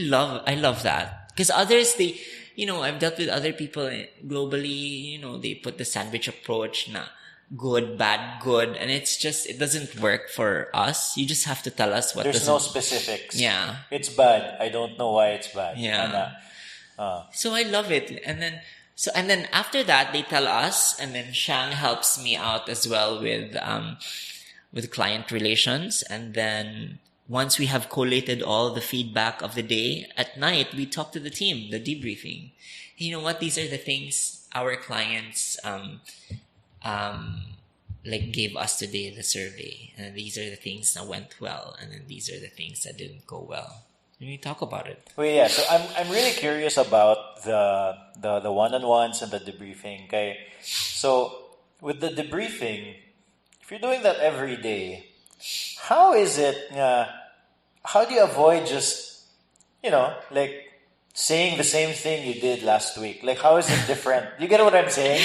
love that because others I've dealt with other people globally. They put the sandwich approach na good, bad, good, and it doesn't work for us. You just have to tell us what. There's no specifics. Yeah, it's bad. I don't know why it's bad. Yeah. So I love it, and then after that they tell us, and then Shang helps me out as well with client relations, and then once we have collated all the feedback of the day at night, we talk to the team, the debriefing. You know what? These are the things our clients gave us today, the survey, and these are the things that went well, and then these are the things that didn't go well. And we talk about it. Well, yeah. So I'm really curious about the one-on-ones and the debriefing. Okay, so with the debriefing, if you're doing that every day, how is it? How do you avoid just saying the same thing you did last week? Like, how is it different? You get what I'm saying?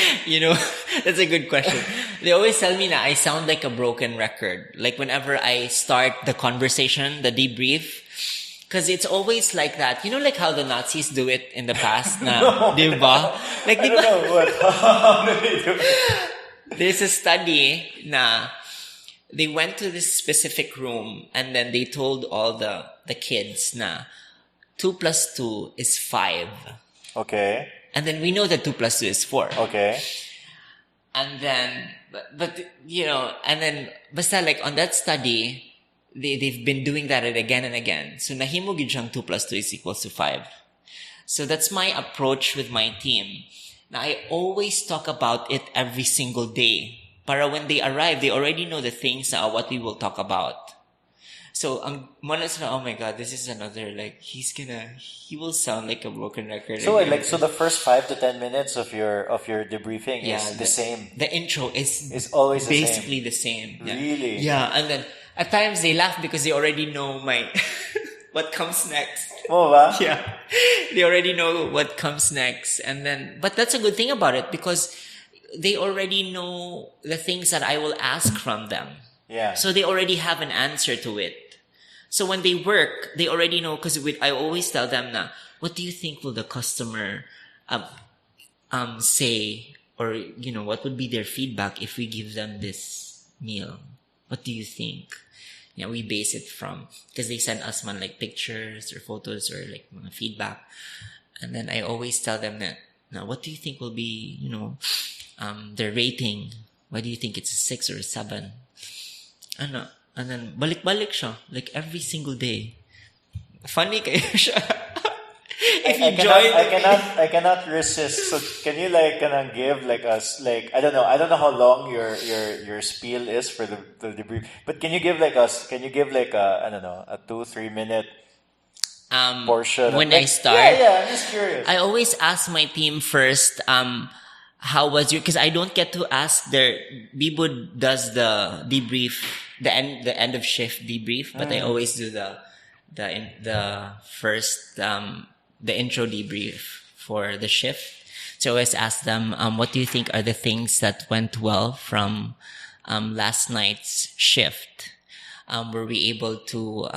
That's a good question. They always tell me that I sound like a broken record. Like, whenever I start the conversation, the debrief, because it's always like that. Like how the Nazis do it in the past? Diba? Like, I don't know what. How do they do it? There's a study na they went to this specific room and then they told all the kids na 2 plus 2 is 5. Okay. And then we know that 2 plus 2 is 4. Okay. And then, and then, basta like on that study, they've been doing that again and again. So nahimo gid siyang 2 plus 2 is equals to 5. So that's my approach with my team. Now, I always talk about it every single day. Para when they arrive, they already know the things what we will talk about. So, oh my God, this is another, he will sound like a broken record. So, so the first 5 to 10 minutes of your debriefing is the same. The intro is always basically the same. Yeah. Really? Yeah, and then at times they laugh because they already know what comes next. Oh, ba? Yeah. They already know what comes next. And then, but that's a good thing about it because they already know the things that I will ask from them. Yeah. So they already have an answer to it. So when they work, they already know, because I always tell them na, what do you think will the customer say, or what would be their feedback if we give them this meal? What do you think? Yeah, we base it from, because they send us pictures or photos or feedback, and then I always tell them that, now what do you think will be their rating? Why do you think it's a 6 or a 7? And then balik-balik siya, every single day. Funny kayo siya. I cannot resist. So can you give us I don't know how long your spiel is for the debrief, but can you give a I don't know, a 2-3 minute portion when I start? Yeah, I'm just curious. I always ask my team first, how was your, because I don't get to ask Bibo does the debrief, the end of shift debrief, but I always do the first the intro debrief for the shift. So I always ask them, what do you think are the things that went well from last night's shift? Were we able to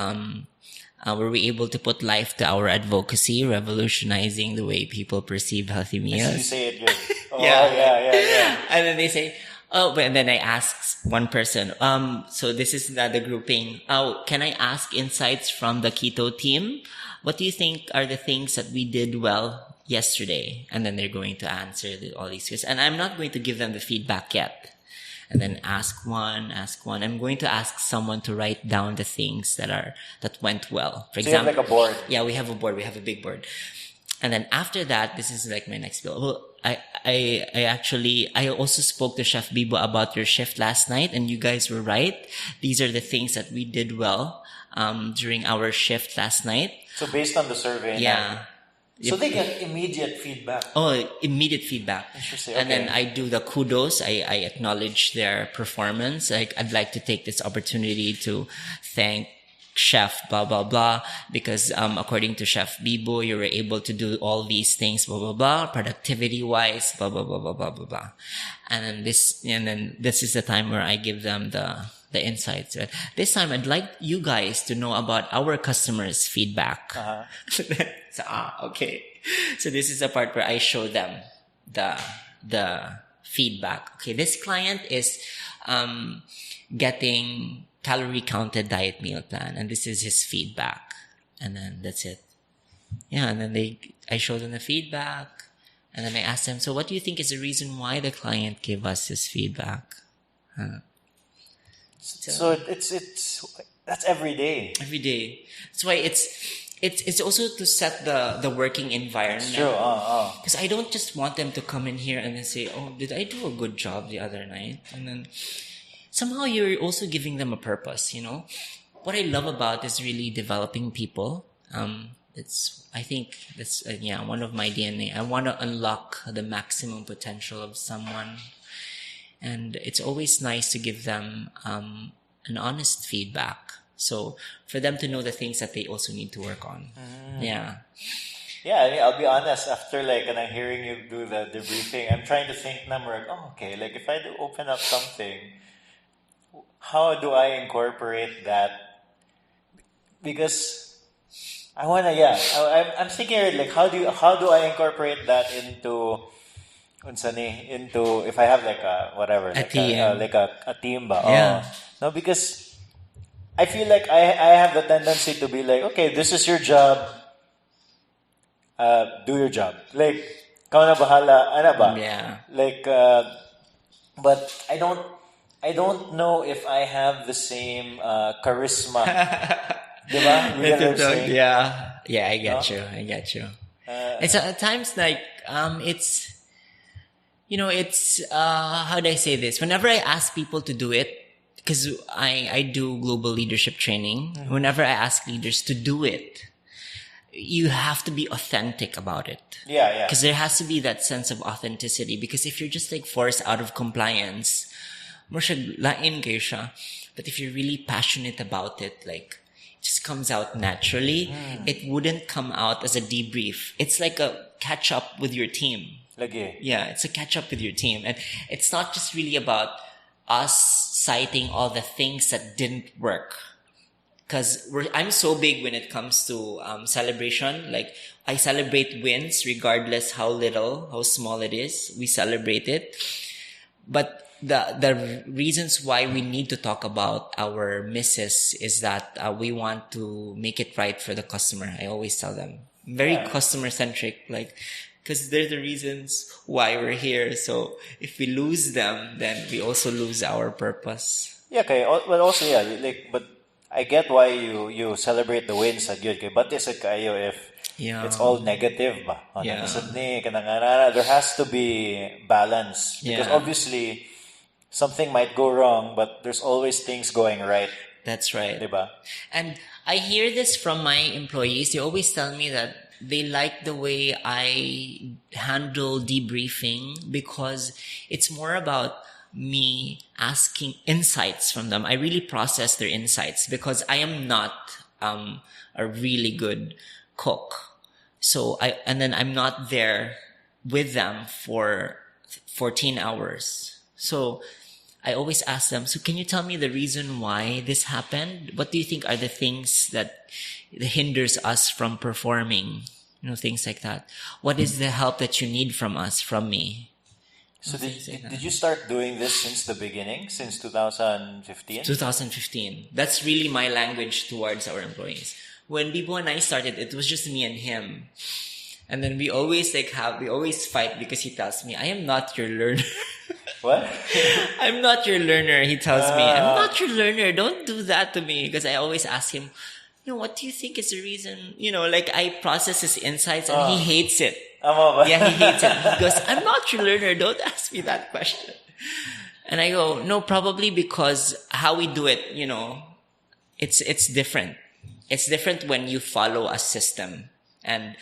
put life to our advocacy, revolutionizing the way people perceive healthy meals? You say it good. Oh, yeah. And then they say, but then I ask one person, so this is the grouping. Can I ask insights from the keto team? What do you think are the things that we did well yesterday? And then they're going to answer all these questions. And I'm not going to give them the feedback yet. And then ask one. I'm going to ask someone to write down the things that went well. For example, you have a board. Yeah, we have a board. We have a big board. And then after that, this is my next bill. Well, I also spoke to Chef Bibo about your shift last night, and you guys were right. These are the things that we did well during our shift last night. So based on the survey. Yeah. So they get immediate feedback. Oh, immediate feedback. Interesting. And okay. then I do the kudos. I acknowledge their performance. I'd like to take this opportunity to thank chef blah blah blah, because according to Chef Bibo, you were able to do all these things blah blah blah, productivity wise blah blah blah blah blah blah blah. And then this is the time where I give them the insights. This time I'd like you guys to know about our customers' feedback. So, okay. So this is the part where I show them the feedback. Okay, this client is getting calorie counted diet meal plan, and this is his feedback. And then that's it. Yeah, and then I show them the feedback, and then I ask them, so what do you think is the reason why the client gave us this feedback? So it's that's every day. Every day. That's why it's also to set the working environment. True. Because I don't just want them to come in here and then say, oh, did I do a good job the other night? And then somehow you're also giving them a purpose, you know? What I love about is really developing people. I think that's one of my DNA. I want to unlock the maximum potential of someone. And it's always nice to give them an honest feedback. So for them to know the things that they also need to work on. Yeah. Yeah, I mean, I'll be honest, after and I'm hearing you do the debriefing, I'm trying to think okay, if I do open up something, how do I incorporate that? Because I wanna, I'm thinking how do I incorporate that into if I have a team, a team ba? Yeah. No, because I feel like I have the tendency to be okay, this is your job. Do your job. Kau na bahala, ano ba? Yeah. But I don't know if I have the same charisma. Diba? You get what I'm saying? Yeah. Yeah, I get you. It's at times it's, how do I say this? Whenever I ask people to do it, because I do global leadership training, whenever I ask leaders to do it, you have to be authentic about it. Yeah. Because there has to be that sense of authenticity. Because if you're just forced out of compliance, lain kayo siya. But if you're really passionate about it, it just comes out naturally. It wouldn't come out as a debrief. It's like a catch up with your team. Yeah, it's a catch up with your team. And it's not just really about us citing all the things that didn't work. Because I'm so big when it comes to celebration. I celebrate wins regardless how small it is. We celebrate it. But the reasons why we need to talk about our misses is that we want to make it right for the customer. I always tell them. Very customer centric. Because they're the reasons why we're here. So if we lose them, then we also lose our purpose. Yeah, okay. But also, but I get why you celebrate the wins at good. But is it kayo if it's all negative ba? Yeah. There has to be balance. Because obviously, something might go wrong, but there's always things going right. That's right. Diba? And I hear this from my employees. They always tell me that they like the way I handle debriefing because it's more about me asking insights from them. I really process their insights because I am not a really good cook. So then I'm not there with them for 14 hours. So I always ask them, so can you tell me the reason why this happened? What do you think are the things that hinders us from performing? Things like that. What is the help that you need from me? So did you start doing this since the beginning, since 2015? 2015. That's really my language towards our employees. When Bibo and I started, it was just me and him. And then we always fight because he tells me, I am not your learner. What? I'm not your learner, he tells me. I'm not your learner. Don't do that to me. Because I always ask him, what do you think is the reason? I process his insights and he hates it. Yeah, he hates it. He goes, I'm not your learner. Don't ask me that question. And I go, no, probably because how we do it, it's different. It's different when you follow a system. And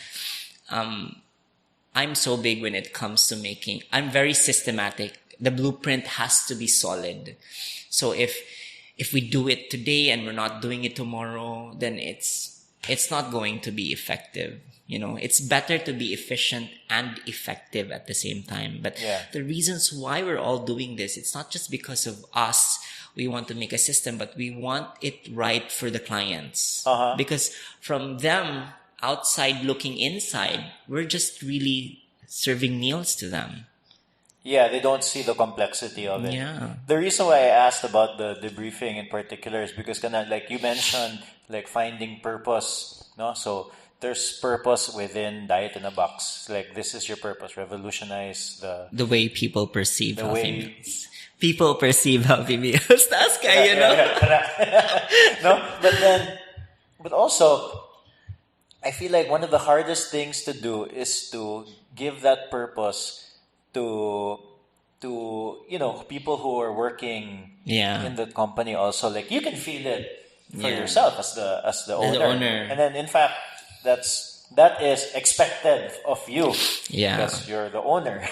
I'm so big when it comes to I'm very systematic. The blueprint has to be solid. So if if we do it today and we're not doing it tomorrow, then it's not going to be effective. It's better to be efficient and effective at the same time. But the reasons why we're all doing this, it's not just because of us. We want to make a system, but we want it right for the clients. Because from them outside looking inside, we're just really serving meals to them. Yeah, they don't see the complexity of it. Yeah. The reason why I asked about the debriefing in particular is because like you mentioned, like finding purpose, no? So there's purpose within Diet in a Box. Like, this is your purpose: revolutionize the way people perceive healthy meals. People perceive healthy meals. That's kaya, No, but also, I feel like one of the hardest things to do is to give that purpose to people who are working in the company also. Like, you can feel it for yourself as the owner. And then in fact that is expected of you because you're the owner.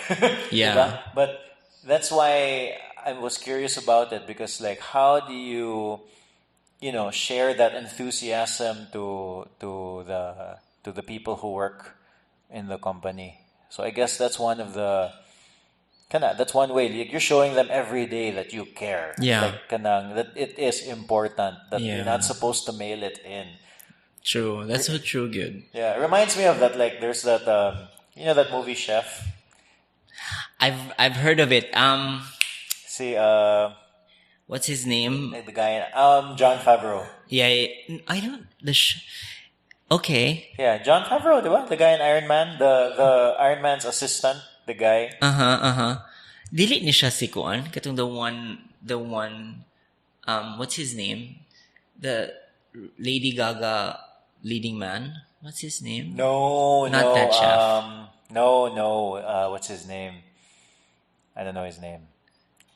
Yeah. But that's why I was curious about it, because like, how do you share that enthusiasm to the people who work in the company? So I guess that's one of the that's one way. Like, you're showing them every day that you care. Yeah. Like, that it is important, that you're not supposed to mail it in. True. That's so true. Good. Yeah, it reminds me of that. Like, there's that that movie Chef. I've heard of it. See, what's his name? the guy, John Favreau. Yeah, I don't. Okay. Yeah, John Favreau, diba? The guy in Iron Man, the Iron Man's assistant, the guy. Dili ni siya si Kuan, katong the one, what's his name? The Lady Gaga leading man. What's his name? Not that chef. What's his name? I don't know his name.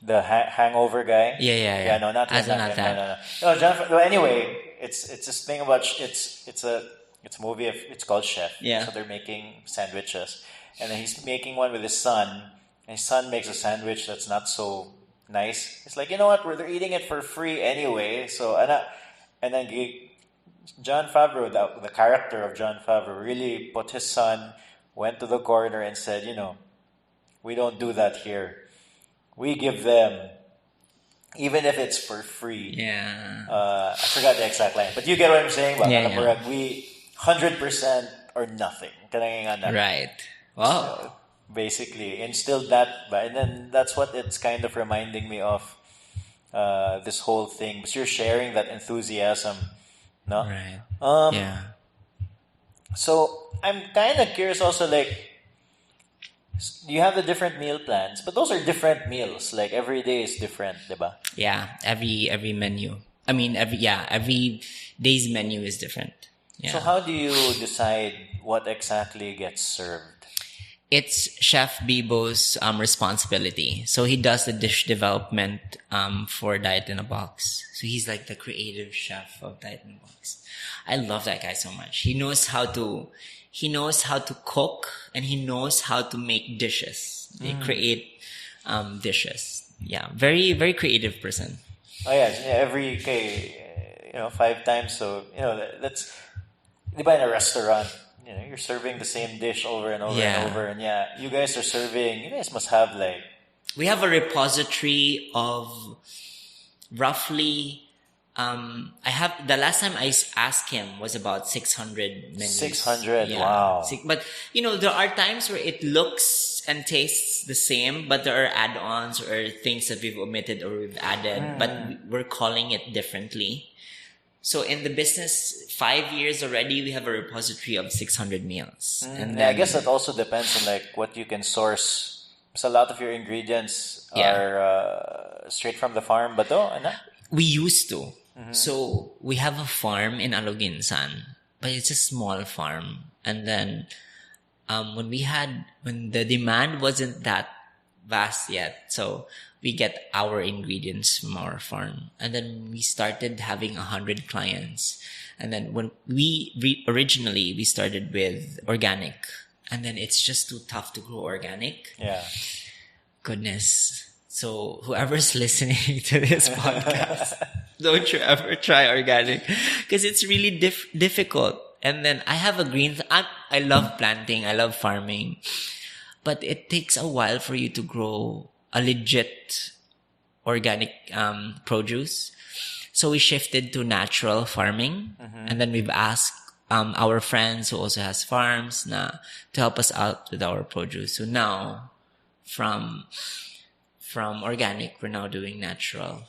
The hangover guy. Yeah. No, not that. No, John. Well, anyway, it's this thing about it's a movie. It's called Chef. Yeah. So they're making sandwiches, and then he's making one with his son. And his son makes a sandwich that's not so nice. It's like, you know what? They're eating it for free anyway. So and then John Favreau, the character of John Favreau, really put his son, went to the corner and said, we don't do that here. We give them, even if it's for free. Yeah. I forgot the exact line, but you get what I'm saying. Yeah. We 100% or nothing. Right. Wow. So basically, instilled that, and then that's what it's kind of reminding me of. This whole thing, because you're sharing that enthusiasm, no? Right. Yeah. So I'm kind of curious also, like, you have the different meal plans, but those are different meals. Like, every day is different, diba? Yeah. Every menu. I mean, every day's menu is different. Yeah. So how do you decide what exactly gets served? It's Chef Bibo's responsibility. So he does the dish development for Diet in a Box. So he's like the creative chef of Diet in a Box. I love that guy so much. He knows how to cook, and he knows how to make dishes. They create dishes. Yeah, very, very creative person. Oh yeah, every 5 times. So that's diba, in a restaurant. You're serving the same dish over and over and over. And you guys must have like... We have a repository of roughly, the last time I asked him was about 600 menus. 600, wow. But, there are times where it looks and tastes the same, but there are add-ons or things that we've omitted or we've added, but we're calling it differently. So in the business, 5 years already, we have a repository of 600 meals. And then, I guess that also depends on like what you can source. Because a lot of your ingredients are straight from the farm, but we used to. So we have a farm in Aloginsan, but it's a small farm. And then when the demand wasn't that vast yet, so we get our ingredients from our farm. And then we started having 100 clients. And then when originally we started with organic, and then it's just too tough to grow organic. Yeah. Goodness. So whoever's listening to this podcast, Don't you ever try organic, because it's really difficult. And then I have a I love planting, I love farming, but it takes a while for you to grow a legit organic produce. So we shifted to natural farming, and then we've asked our friends who also has farms to help us out with our produce. So now, from organic, we're now doing natural.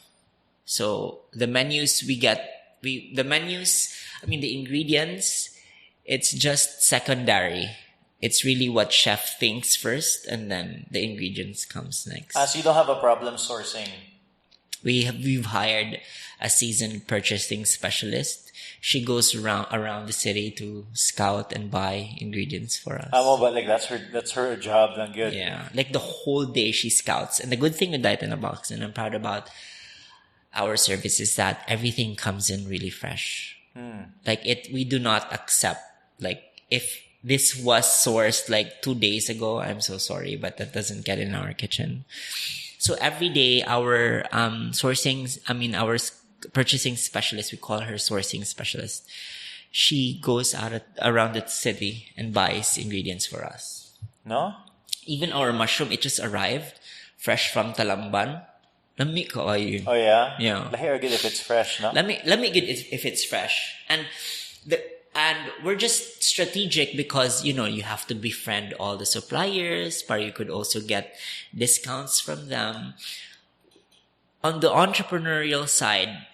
So the ingredients, it's just secondary. It's really what chef thinks first, and then the ingredients comes next. So you don't have a problem sourcing? We've hired a seasoned purchasing specialist. She goes around the city to scout and buy ingredients for us. But like that's her job. Lang good. Yeah, like the whole day she scouts. And the good thing with Diet in a Box, and I'm proud about our service, is that everything comes in really fresh. Like we do not accept, like, if this was sourced like 2 days ago, I'm so sorry, but that doesn't get in our kitchen. So every day, our our purchasing specialist, we call her sourcing specialist, she goes around the city and buys ingredients for us. No? Even our mushroom, it just arrived fresh from Talamban. Lami ka ayo. Oh yeah? Yeah. Lahi good if it's fresh, no? Let me get it if it's fresh. And we're just strategic because, you have to befriend all the suppliers, but you could also get discounts from them. On the entrepreneurial side,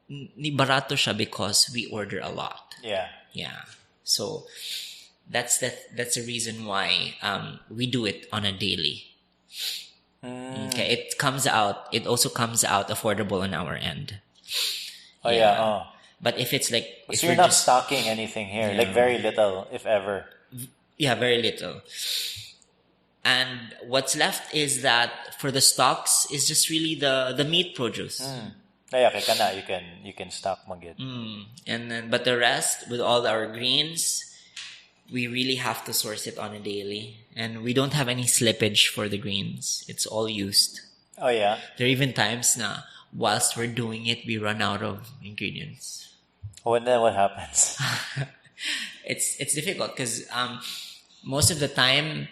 ni barato siya because we order a lot. Yeah. Yeah. So that's the reason why we do it on a daily. Okay, it also comes out affordable on our end. Oh yeah. Oh. But if it's like... So you're not stocking anything here? Yeah. Like very little, if ever? Yeah, very little. And what's left is that for the stocks is just really the meat produce. You can stock magid. And then, but the rest, with all our greens, we really have to source it on a daily. And we don't have any slippage for the greens. It's all used. Oh yeah? There are even times whilst we're doing it, we run out of ingredients. Oh, and then what happens? It's difficult because most of the time,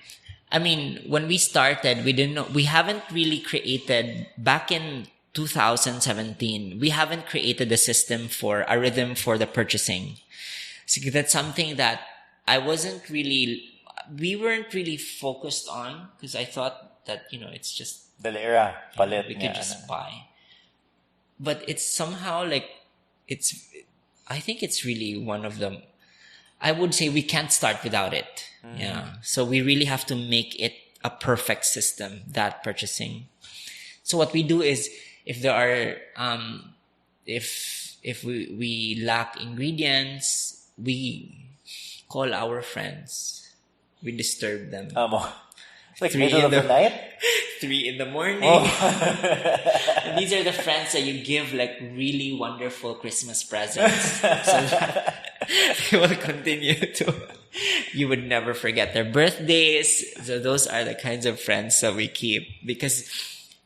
when we started, we haven't really created, back in 2017, we haven't created a system for a rhythm for the purchasing. So that's something that we weren't really focused on, because I thought that, it's just... Dalera, palit. We could just buy. But it's somehow like, I think it's really one of them. I would say we can't start without it. Yeah. So we really have to make it a perfect system, that purchasing. So what we do is, if there are, if we lack ingredients, we call our friends. We disturb them. Like middle of the night? 3 in the morning. And these are the friends that you give like really wonderful Christmas presents. So that they will continue to... You would never forget their birthdays. So those are the kinds of friends that we keep, because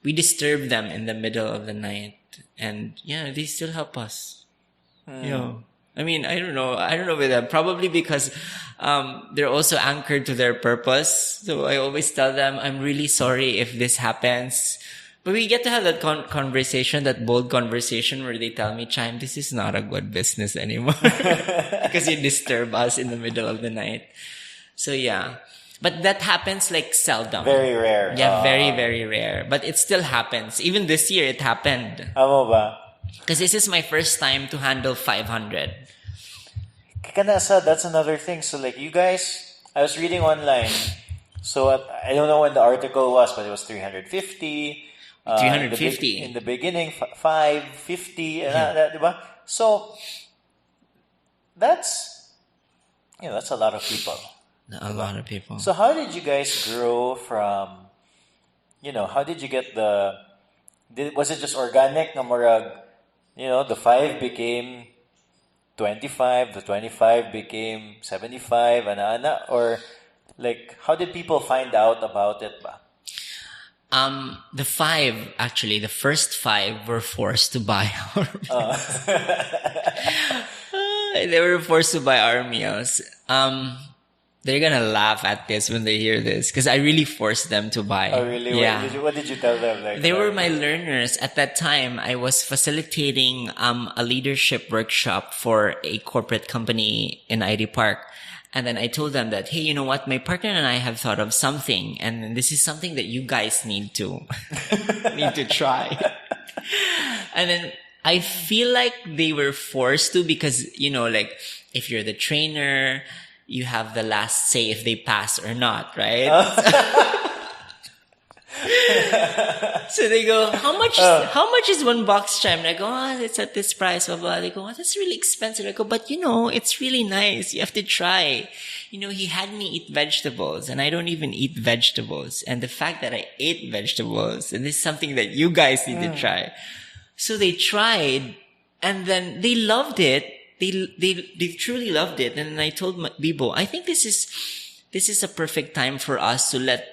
we disturb them in the middle of the night. And yeah, they still help us. I don't know with them. Probably because they're also anchored to their purpose. So I always tell them, I'm really sorry if this happens. But we get to have that conversation, that bold conversation where they tell me, Chime, this is not a good business anymore. Because you disturb us in the middle of the night. So yeah. But that happens like seldom. Very rare. Yeah, very, very rare. But it still happens. Even this year, it happened. Amo ba? Because this is my first time to handle 500. That's another thing. So like you guys, I was reading online. So I don't know when the article was, but it was 350. 350. In the beginning, 550. Diba? So that's a lot of people. A lot of people. So how did you guys grow from, how did you get was it just organic na murag, the 5 became 25, the 25 became 75, or like, how did people find out about it ba? The first five were forced to buy our they were forced to buy our meals. They're gonna laugh at this when they hear this because I really forced them to buy. Oh, really? Yeah. What did you tell them? Like, They were my learners. At that time, I was facilitating a leadership workshop for a corporate company in ID Park. And then I told them that, hey, you know what? My partner and I have thought of something, and this is something that you guys need to need to try. And then I feel like they were forced to because, like if you're the trainer, you have the last say if they pass or not, right? So they go, how much is one box chime? And I go, it's at this price, blah, blah. They go, that's really expensive. I go, but it's really nice. You have to try. He had me eat vegetables and I don't even eat vegetables. And the fact that I ate vegetables, and this is something that you guys need to try. So they tried and then they loved it. They truly loved it. And I told Bibo, I think this is a perfect time for us to let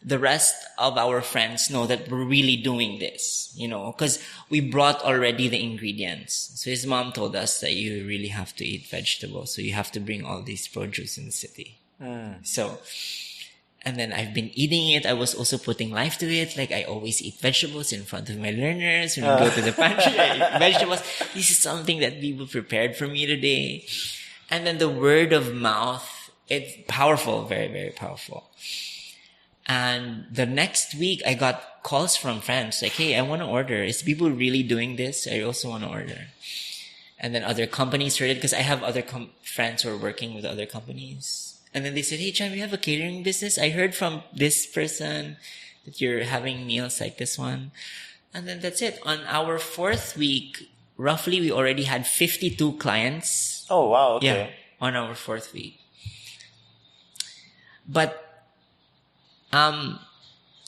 the rest of our friends know that we're really doing this, because we brought already the ingredients. So his mom told us that you really have to eat vegetables. So you have to bring all these produce in the city. So, and then I've been eating it. I was also putting life to it. Like I always eat vegetables in front of my learners. When we go to the pantry, I eat vegetables. This is something that people prepared for me today. And then the word of mouth, it's powerful, very, very powerful. And the next week, I got calls from friends like, hey, I want to order. Is people really doing this? I also want to order. And then other companies heard it because I have other friends who are working with other companies. And then they said, hey, Chime, you have a catering business? I heard from this person that you're having meals like this one. And then that's it. On our fourth week, roughly, we already had 52 clients. Oh, wow. Okay. Yeah, on our fourth week. But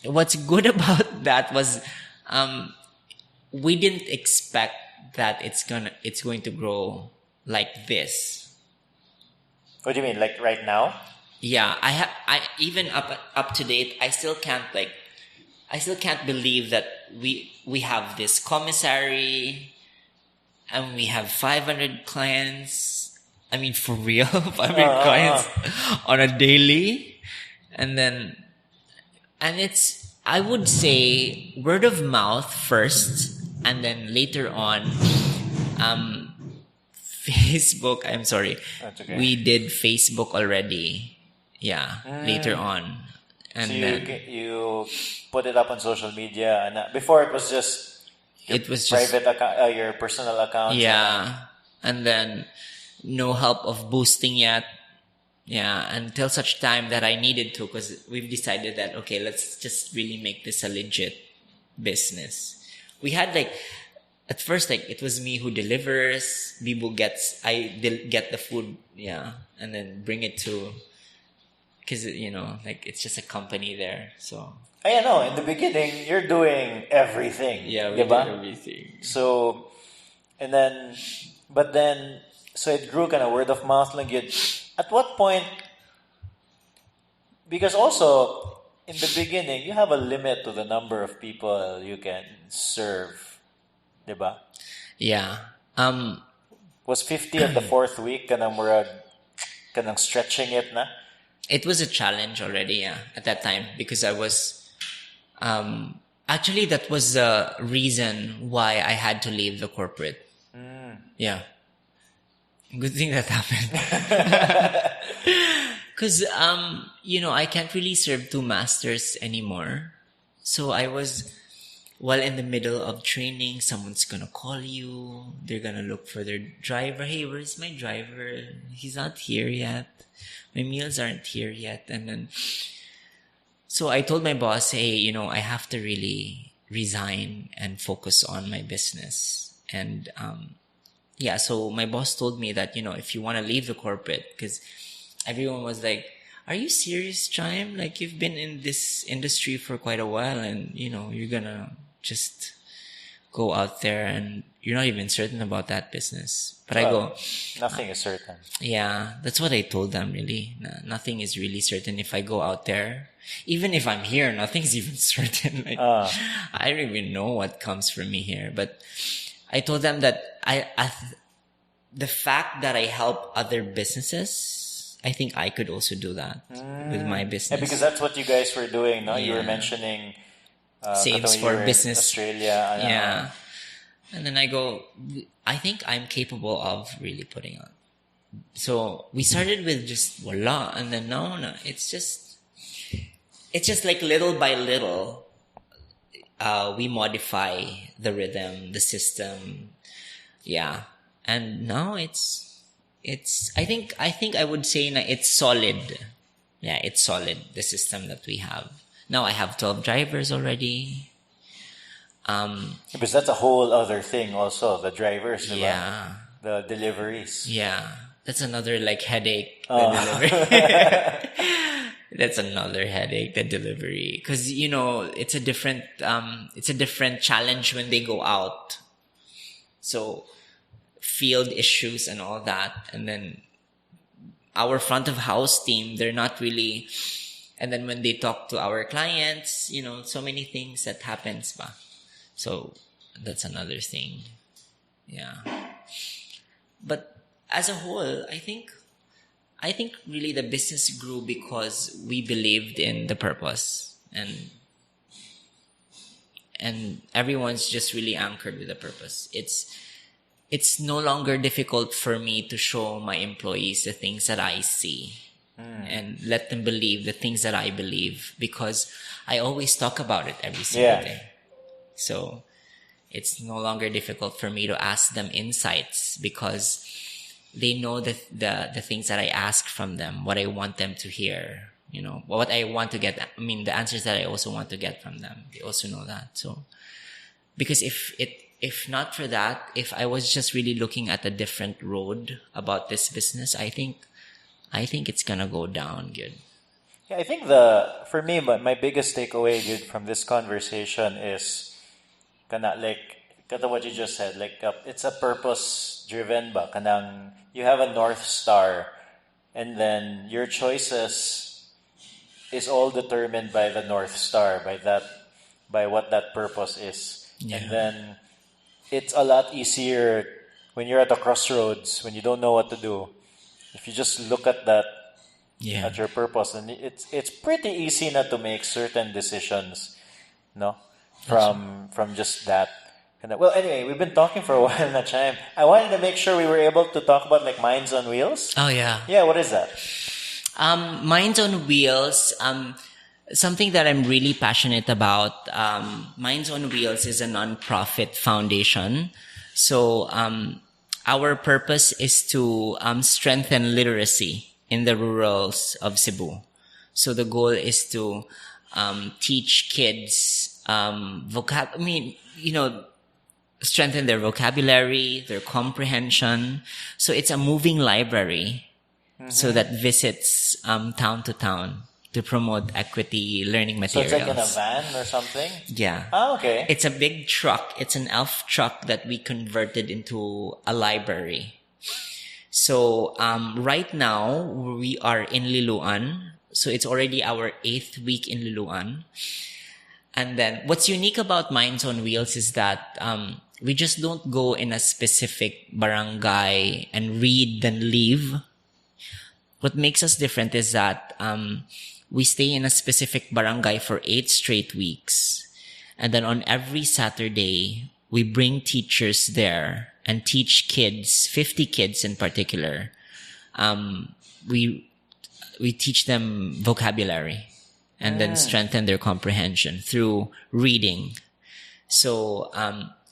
what's good about that was we didn't expect that it's going to grow like this. What do you mean, like right now? Yeah, I even up to date, I still can't believe that we have this commissary and we have 500 clients. I mean, for real, 500 clients on a daily, and it's, I would say, word of mouth first, and then later on, Facebook. I'm sorry. That's okay. We did Facebook already. Yeah, later on. And so then you put it up on social media, and before it was just private account, your personal account. Yeah, and then no help of boosting yet. Yeah, until such time that I needed to, because we've decided that, okay, let's just really make this a legit business. We had at first, it was me who delivers, Bibo I get the food, yeah, and then bring it to, because, it's just a company there, so. I know, in the beginning, you're doing everything. Yeah, we do everything. So, so it grew kind of word of mouth. At what point, because also, in the beginning, you have a limit to the number of people you can serve. Diba? Yeah. Was 50 at the fourth week, kanang stretching it na? It was a challenge already, yeah, at that time, because I was, actually that was the reason why I had to leave the corporate. Yeah. Good thing that happened. Because, I can't really serve two masters anymore. So I was, while in the middle of training, someone's gonna call you. They're gonna look for their driver. Hey, where's my driver? He's not here yet. My meals aren't here yet. And then, so I told my boss, hey, I have to really resign and focus on my business. And, yeah, so my boss told me that, if you want to leave the corporate, because everyone was like, are you serious, Chime? Like, you've been in this industry for quite a while and, you're gonna just go out there and you're not even certain about that business. But I go, nothing is certain. Yeah, that's what I told them, really. Nothing is really certain if I go out there. Even if I'm here, nothing's even certain. Like, I don't even know what comes from me here. But I told them that the fact that I help other businesses, I think I could also do that with my business. Yeah, because that's what you guys were doing, no? You were mentioning saves for business. Australia. Yeah. And then I go, I think I'm capable of really putting on. So we started with just voila, and then no, it's just like little by little, we modify the rhythm, the system, and now it's. I think I would say it's solid. Yeah, it's solid. The system that we have now, I have 12 drivers already. Because that's a whole other thing also, the drivers, diba? Yeah. The deliveries. Yeah. That's another headache, the delivery. That's another headache, the delivery. Cause, it's a different challenge when they go out. So, field issues and all that. And then, our front of house team, they're not really, and then when they talk to our clients, so many things that happens ba. So that's another thing. Yeah. But as a whole, I think really the business grew because we believed in the purpose, and everyone's just really anchored with the purpose. It's no longer difficult for me to show my employees the things that I see and let them believe the things that I believe, because I always talk about it every single day. So it's no longer difficult for me to ask them insights, because they know the things that I ask from them, what I want them to hear, what I want to get. I mean, the answers that I also want to get from them. They also know that. So, because if not for that, if I was just really looking at a different road about this business, I think it's gonna go down good. Yeah, I think for me, my biggest takeaway, dude, from this conversation is what you just said, it's a purpose driven ba, kanang you have a North Star, and then your choices is all determined by the North Star, by what that purpose is. Yeah. And then it's a lot easier when you're at a crossroads, when you don't know what to do. If you just look at that, at your purpose, and it's pretty easy not to make certain decisions, no, from just that. Well, anyway, we've been talking for a while na, Chime. I wanted to make sure we were able to talk about Minds on Wheels. Oh yeah. Yeah, what is that? Minds on Wheels, something that I'm really passionate about. Minds on Wheels is a non-profit foundation. So our purpose is to strengthen literacy in the rurals of Cebu. So the goal is to teach kids strengthen their vocabulary, their comprehension. So it's a moving library, so that visits town to town to promote equity learning materials. So it's like in a van or something? Yeah. Oh, okay. It's a big truck. It's an elf truck that we converted into a library. So right now, we are in Liloan. So it's already our 8th week in Liloan. And then what's unique about Minds on Wheels is that we just don't go in a specific barangay and read then leave. What makes us different is that we stay in a specific barangay for 8 straight weeks. And then on every Saturday, we bring teachers there and teach kids, 50 kids in particular. We teach them vocabulary and then strengthen their comprehension through reading. So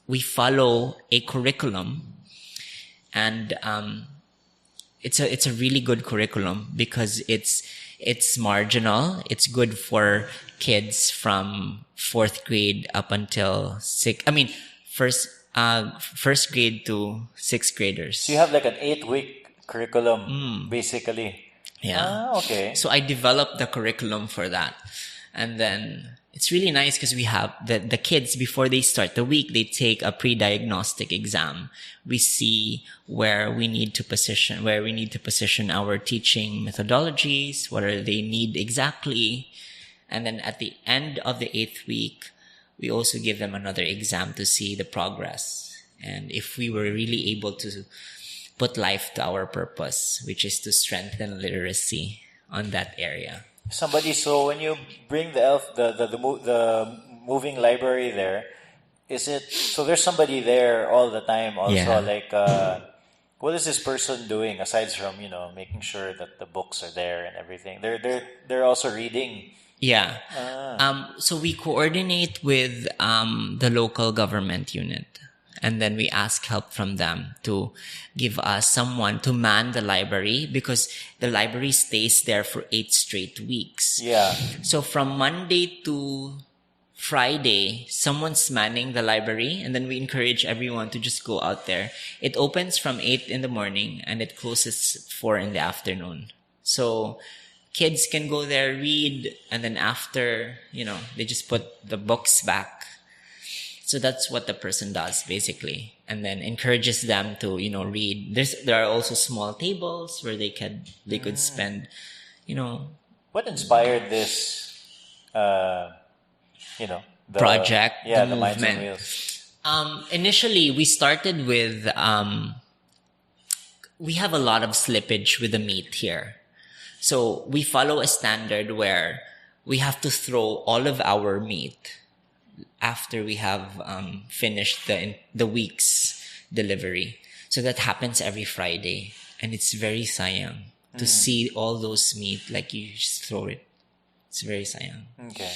we follow a curriculum, and it's a really good curriculum because it's marginal. It's good for kids from 4th grade up until first grade to 6th graders. So you have like an 8-week curriculum, basically. Yeah. Ah, okay. So I developed the curriculum for that. And then it's really nice because we have the kids, before they start the week, they take a pre-diagnostic exam. We see where we need to position our teaching methodologies, what are they need exactly. And then at the end of the 8th week, we also give them another exam to see the progress. And if we were really able to put life to our purpose, which is to strengthen literacy on that area. So when you bring the moving library there, is it, so there's somebody there all the time also? Yeah. Like, what is this person doing aside from, making sure that the books are there and everything? They're also reading. Yeah. So we coordinate with the local government unit. And then we ask help from them to give us someone to man the library, because the library stays there for 8 straight weeks. Yeah. So from Monday to Friday, someone's manning the library, and then we encourage everyone to just go out there. It opens from 8 in the morning and it closes 4 in the afternoon. So kids can go there, read, and then after, they just put the books back. So that's what the person does basically, and then encourages them to, read. There are also small tables where they could spend, What inspired this, the project, the the Minds on movement? Wheels? Initially, we started with, we have a lot of slippage with the meat here. So we follow a standard where we have to throw all of our meat after we have finished the week's delivery. So that happens every Friday. And it's very sayang to see all those meat, like you just throw it. It's very sayang. Okay.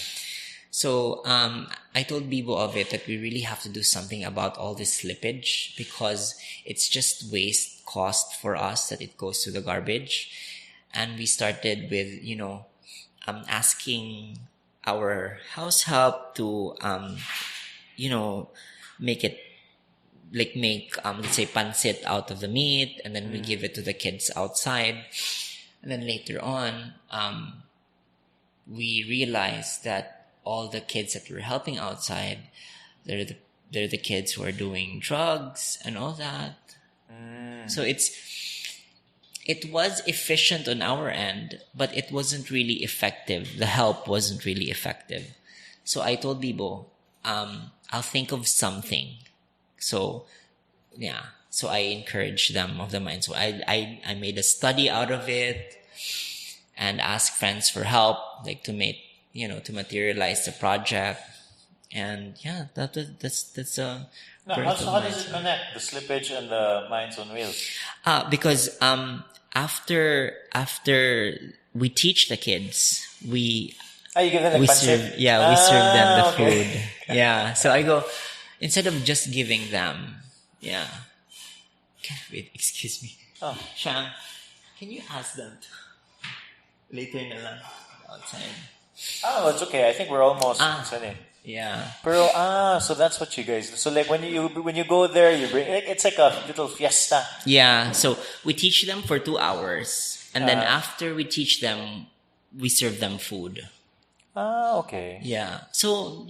So I told Bibo of it that we really have to do something about all this slippage, because it's just waste cost for us that it goes to the garbage. And we started with, asking our house help to, make it, let's say, pancit out of the meat, and then we give it to the kids outside. And then later on, we realized that all the kids that were helping outside, they're the kids who are doing drugs and all that. So it was efficient on our end, but it wasn't really effective. The help wasn't really effective. So I told Bibo, I'll think of something. So, yeah. So I encouraged them of the mind. So I made a study out of it and asked friends for help, like to materialize the project. And yeah, that's a... Now, how does it connect, the slippage and the Minds on Wheels? Because after we teach the kids, you give them we serve them the okay. food. Yeah. So I go, instead of just giving them, yeah. Okay, wait, excuse me. Oh. Shang, can you ask them later na lang outside? Oh, it's okay. I think we're almost in. Yeah. Pero so that's what you guys do. So like when you go there, you bring, it's like a little fiesta. Yeah. So we teach them for 2 hours, and then after we teach them, we serve them food. Okay. Yeah. So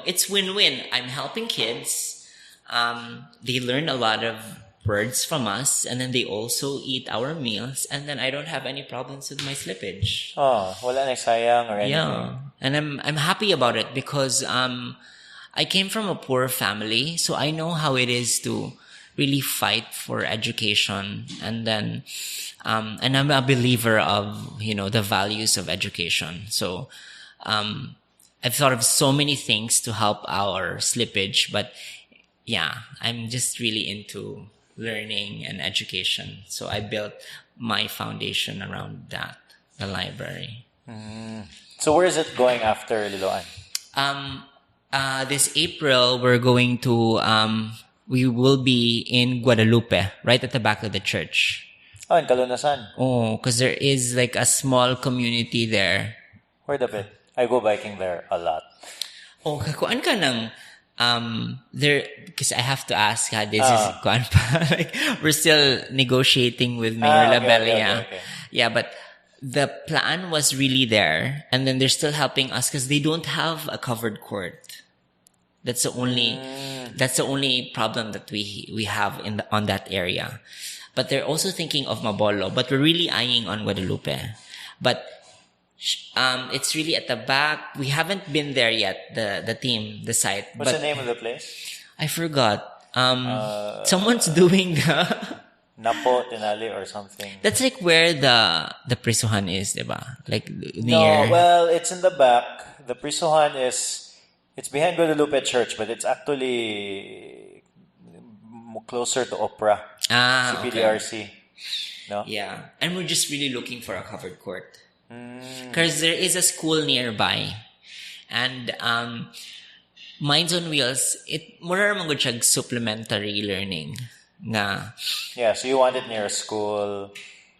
it's win-win. I'm helping kids. They learn a lot of words from us, and then they also eat our meals, and then I don't have any problems with my slippage. Oh, wala na sayang or anything. Yeah. And I'm happy about it because I came from a poor family, so I know how it is to really fight for education, and then and I'm a believer of the values of education. So I've thought of so many things to help our slippage, but yeah, I'm just really into learning and education. So I built my foundation around that, the library. So where is it going after Liloan? This April, we're going to, we will be in Guadalupe, right at the back of the church. Oh, in Kalunasan. Oh, because there is like a small community there. Where the bit? I go biking there a lot. Oh, kakuan ka ng, there, because I have to ask, this is kuan pa. Like, we're still negotiating with Mayor Labella. Okay. Yeah, but the plan was really there, and then they're still helping us because they don't have a covered court. That's the only problem that we have on that area. But they're also thinking of Mabolo, but we're really eyeing on Guadalupe. But it's really at the back. We haven't been there yet, the site. What's the name of the place? I forgot. Someone's doing the Napo, Tinali or something. That's like where the prisuhan is, diba? Like near. No, well, it's in the back. The prisuhan it's behind Guadalupe Church, but it's actually closer to Opera. CPDRC. Okay. No? Yeah. And we're just really looking for a covered court. Because there is a school nearby. And Minds on Wheels, it mura naman gud siya supplementary learning. Yeah, so you want it near a school.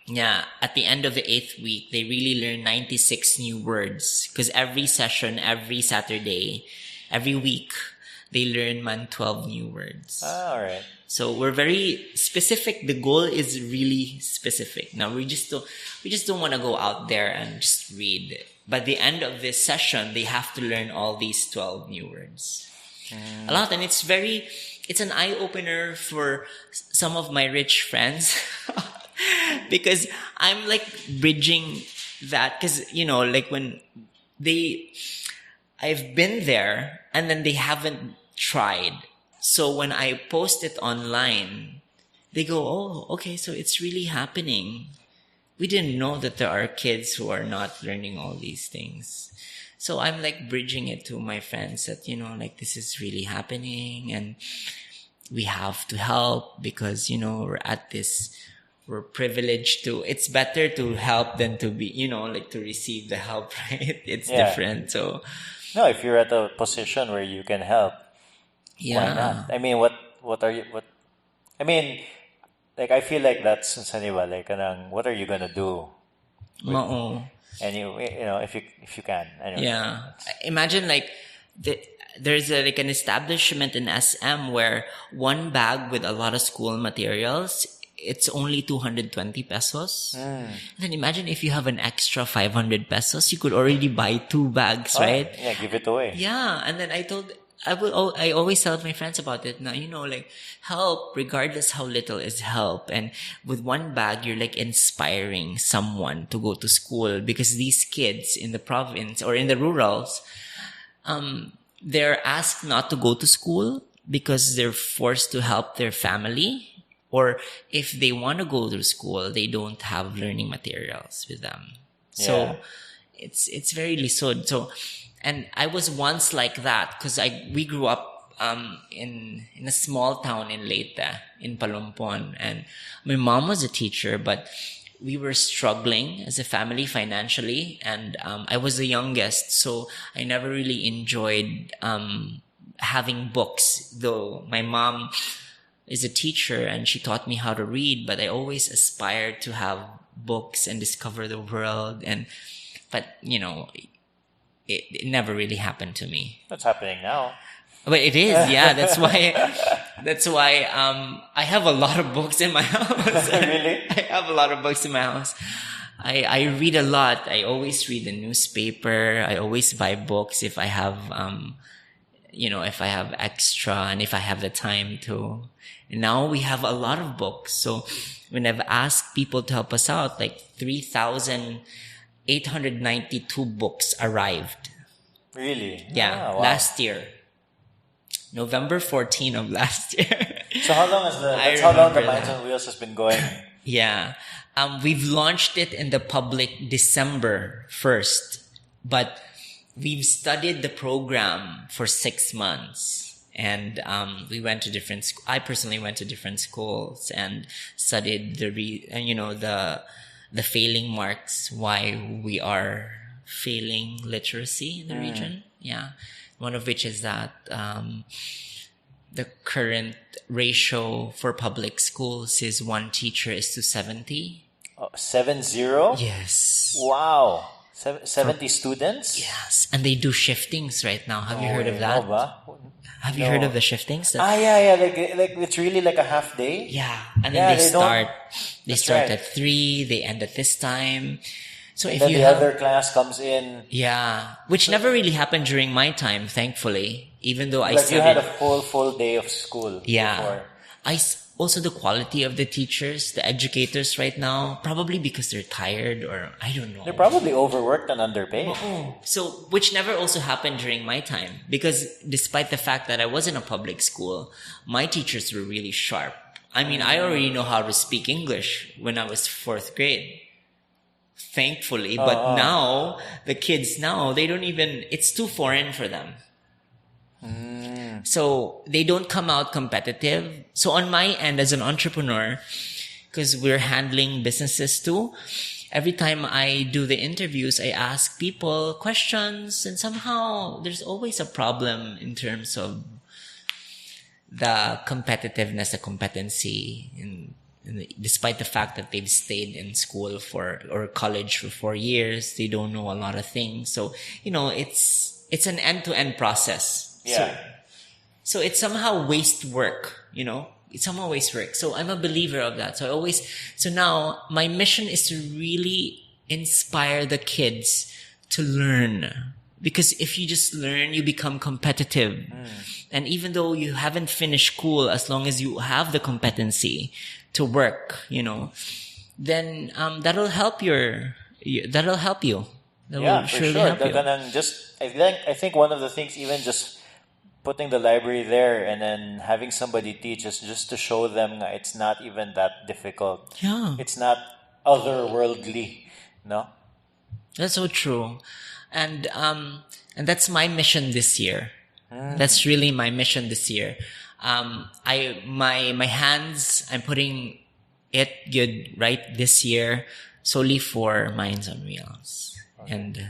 Yeah, at the end of the 8th week, they really learn 96 new words. Because every session, every Saturday, every week, they learn 12 new words. All right. So we're very specific. The goal is really specific. Now we just don't want to go out there and just read. By the end of this session, they have to learn all these 12 new words. A lot, and it's an eye opener for some of my rich friends because I'm like bridging that because like when I've been there and then they haven't tried. So when I post it online, they go, "Oh, okay, so it's really happening. We didn't know that there are kids who are not learning all these things." So I'm like bridging it to my friends that, like this is really happening and we have to help because, we're privileged to, it's better to help than to be, like to receive the help, right? It's different. So, no, if you're at a position where you can help, yeah. Why not? I mean, I mean, like, I feel like that's, like, what are you gonna do? And if you can. Anyway. Yeah. Imagine like, there's like an establishment in SM where one bag with a lot of school materials, it's only 220 pesos. And then imagine if you have an extra 500 pesos, you could already buy 2 bags, right? Yeah, give it away. Yeah. And then I always tell my friends about it now, like help, regardless how little is help. And with one bag, you're like inspiring someone to go to school because these kids in the province or in the rurals, they're asked not to go to school because they're forced to help their family. Or if they want to go to school, they don't have learning materials with them. So it's very lisod. So, and I was once like that because we grew up in a small town in Leyte, in Palumpon. And my mom was a teacher, but we were struggling as a family financially. And I was the youngest, so I never really enjoyed having books, though my mom is a teacher and she taught me how to read, but I always aspired to have books and discover the world. But it never really happened to me. That's happening now. But it is, yeah. That's why I have a lot of books in my house. Really? I have a lot of books in my house. I read a lot. I always read the newspaper. I always buy books if I have if I have extra and if I have the time to. And now we have a lot of books. So when I've asked people to help us out, like 3,892 books arrived. Really? Yeah, wow. Last year. November 14 of last year. So how long how long the Minds on Wheels has been going? Yeah. We've launched it in the public December 1st, but we've studied the program for 6 months. And we went to I personally went to different schools and studied the failing marks, why we are failing literacy in the region. Yeah. One of which is that the current ratio for public schools is 1 teacher is to 70. 70? Yes. Wow. 70 students? Yes. And they do shiftings right now. Have you heard of that? Have you heard of the shiftings? Yeah. Like it's really like a half day? Yeah. And then they start at 3, they end at this time. So and if then you the have, other class comes in. yeah, which never really happened during my time, thankfully, even though I Like you had studied. a full day of school Yeah. before. Also the quality of the teachers, the educators right now, probably because they're tired or I don't know. They're probably overworked and underpaid. So, which never also happened during my time because despite the fact that I was in a public school, my teachers were really sharp. I mean, I already know how to speak English when I was 4th grade. Thankfully, but now the kids now, they don't even, it's too foreign for them. So they don't come out competitive. So on my end as an entrepreneur, because we're handling businesses too, every time I do the interviews, I ask people questions and somehow there's always a problem in terms of the competitiveness, the competency, despite the fact that they've stayed in school or college for 4 years, they don't know a lot of things. So, it's an end-to-end process. Yeah. So it's somehow waste work, It's somehow waste work. So I'm a believer of that. So now my mission is to really inspire the kids to learn. Because if you just learn, you become competitive. And even though you haven't finished school, as long as you have the competency to work, then that'll help that'll help you. That Yeah, will for surely sure. help you. I think one of the things, even just putting the library there and then having somebody teach is just to show them that it's not even that difficult. Yeah. It's not otherworldly, no? That's so true. And that's my mission this year. That's really my mission this year. My hands, I'm putting it good right this year solely for Minds on Wheels. Okay. And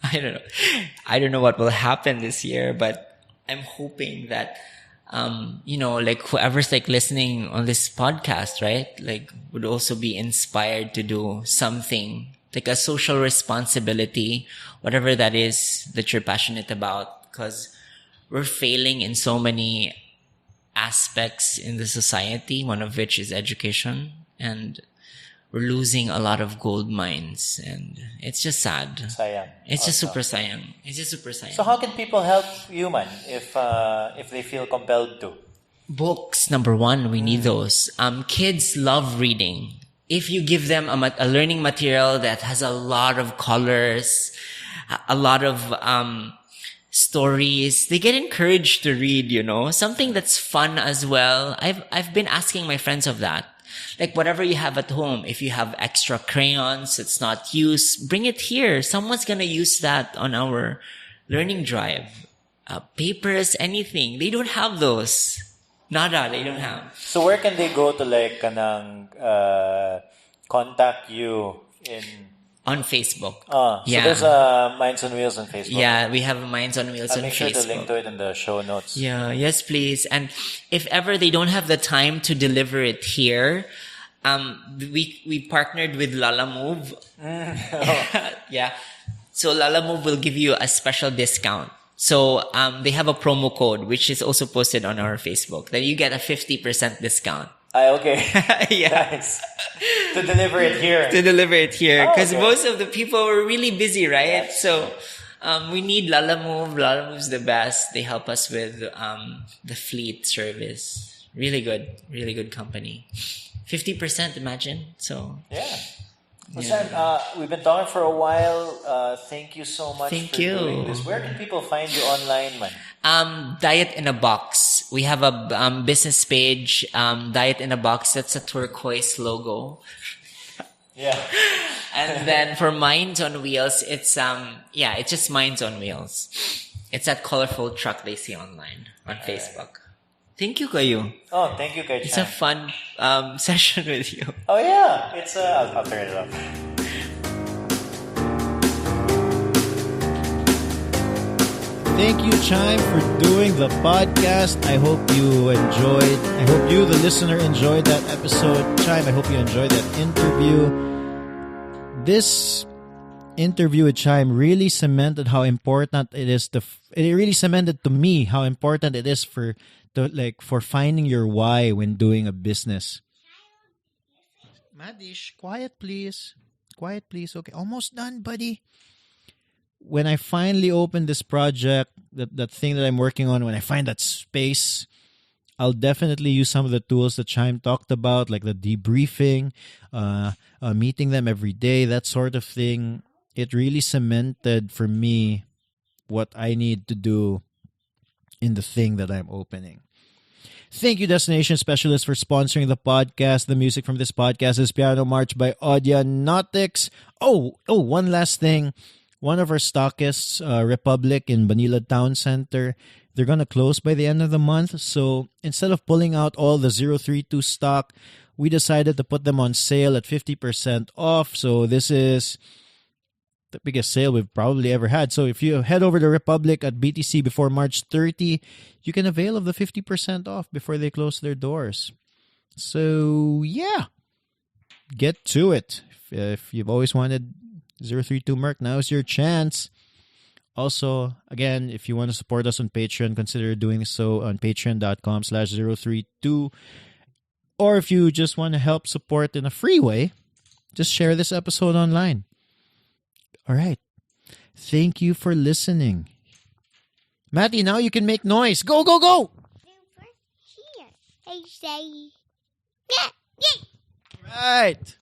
I don't know what will happen this year, but I'm hoping that, like whoever's like listening on this podcast, right? Like would also be inspired to do something like a social responsibility, whatever that is that you're passionate about, because we're failing in so many aspects in the society, one of which is education, and we're losing a lot of gold mines, and it's just sad. Sayang. It's just super sayang. It's just super sayang. So how can people help you, man, if they feel compelled to? Books, number one, we need those. Kids love reading. If you give them a learning material that has a lot of colors, a lot of stories, they get encouraged to read, something that's fun as well. I've been asking my friends of that. Like whatever you have at home, if you have extra crayons that's not used, bring it here. Someone's gonna use that on our learning drive. Papers, anything. They don't have those. Nada, they don't have. So where can they go to contact you on Facebook? So there's a Minds on Wheels on Facebook. Yeah, we have a Minds on Wheels on Facebook. I'll make sure to link to it in the show notes. Yeah, yes, please. And if ever they don't have the time to deliver it here, we partnered with Lala Move. Yeah. So Lala Move will give you a special discount. So they have a promo code which is also posted on our Facebook. Then you get a 50% discount. Okay. Yeah. Nice. To deliver it here. Because okay. most of the people were really busy, right? Yes. So we need Lala Move. Lala Move's the best. They help us with the fleet service. Really good company. 50%, imagine. So yeah. Well, Sam, we've been talking for a while. Thank you so much for doing this. Where can people find you online, man? Diet in a Box. We have a business page, Diet in a Box. That's a turquoise logo. Yeah. And then for Minds on Wheels, it's just Minds on Wheels. It's that colorful truck they see online on Facebook. Thank you, Kayo. Oh, thank you, Kay. It's a fun session with you. Oh yeah, it's I'll turn it off. Thank you, Chime, for doing the podcast. I hope you, the listener, enjoyed that episode. Chime, I hope you enjoyed that interview. This interview with Chime really cemented how important it is it really cemented to me how important it is for finding your why when doing a business. Madish, quiet please. Quiet, please. Okay. Almost done, buddy. When I finally open this project, that thing that I'm working on, when I find that space, I'll definitely use some of the tools that Chime talked about, like the debriefing, meeting them every day, that sort of thing. It really cemented for me what I need to do in the thing that I'm opening. Thank you, Destination Specialist, for sponsoring the podcast. The music from this podcast is Piano March by Audionautics. One last thing. One of our stockists, Republic in Manila Town Center, they're going to close by the end of the month. So instead of pulling out all the 032 stock, we decided to put them on sale at 50% off. So this is the biggest sale we've probably ever had. So if you head over to Republic at BTC before March 30, you can avail of the 50% off before they close their doors. So yeah, get to it. If you've always wanted 032 Merc, now's your chance. Also, again, if you want to support us on Patreon, consider doing so on patreon.com/032. Or if you just want to help support in a free way, just share this episode online. All right. Thank you for listening. Matty, now you can make noise. Go, go, go! Super here. I say, yeah, yeah. Right.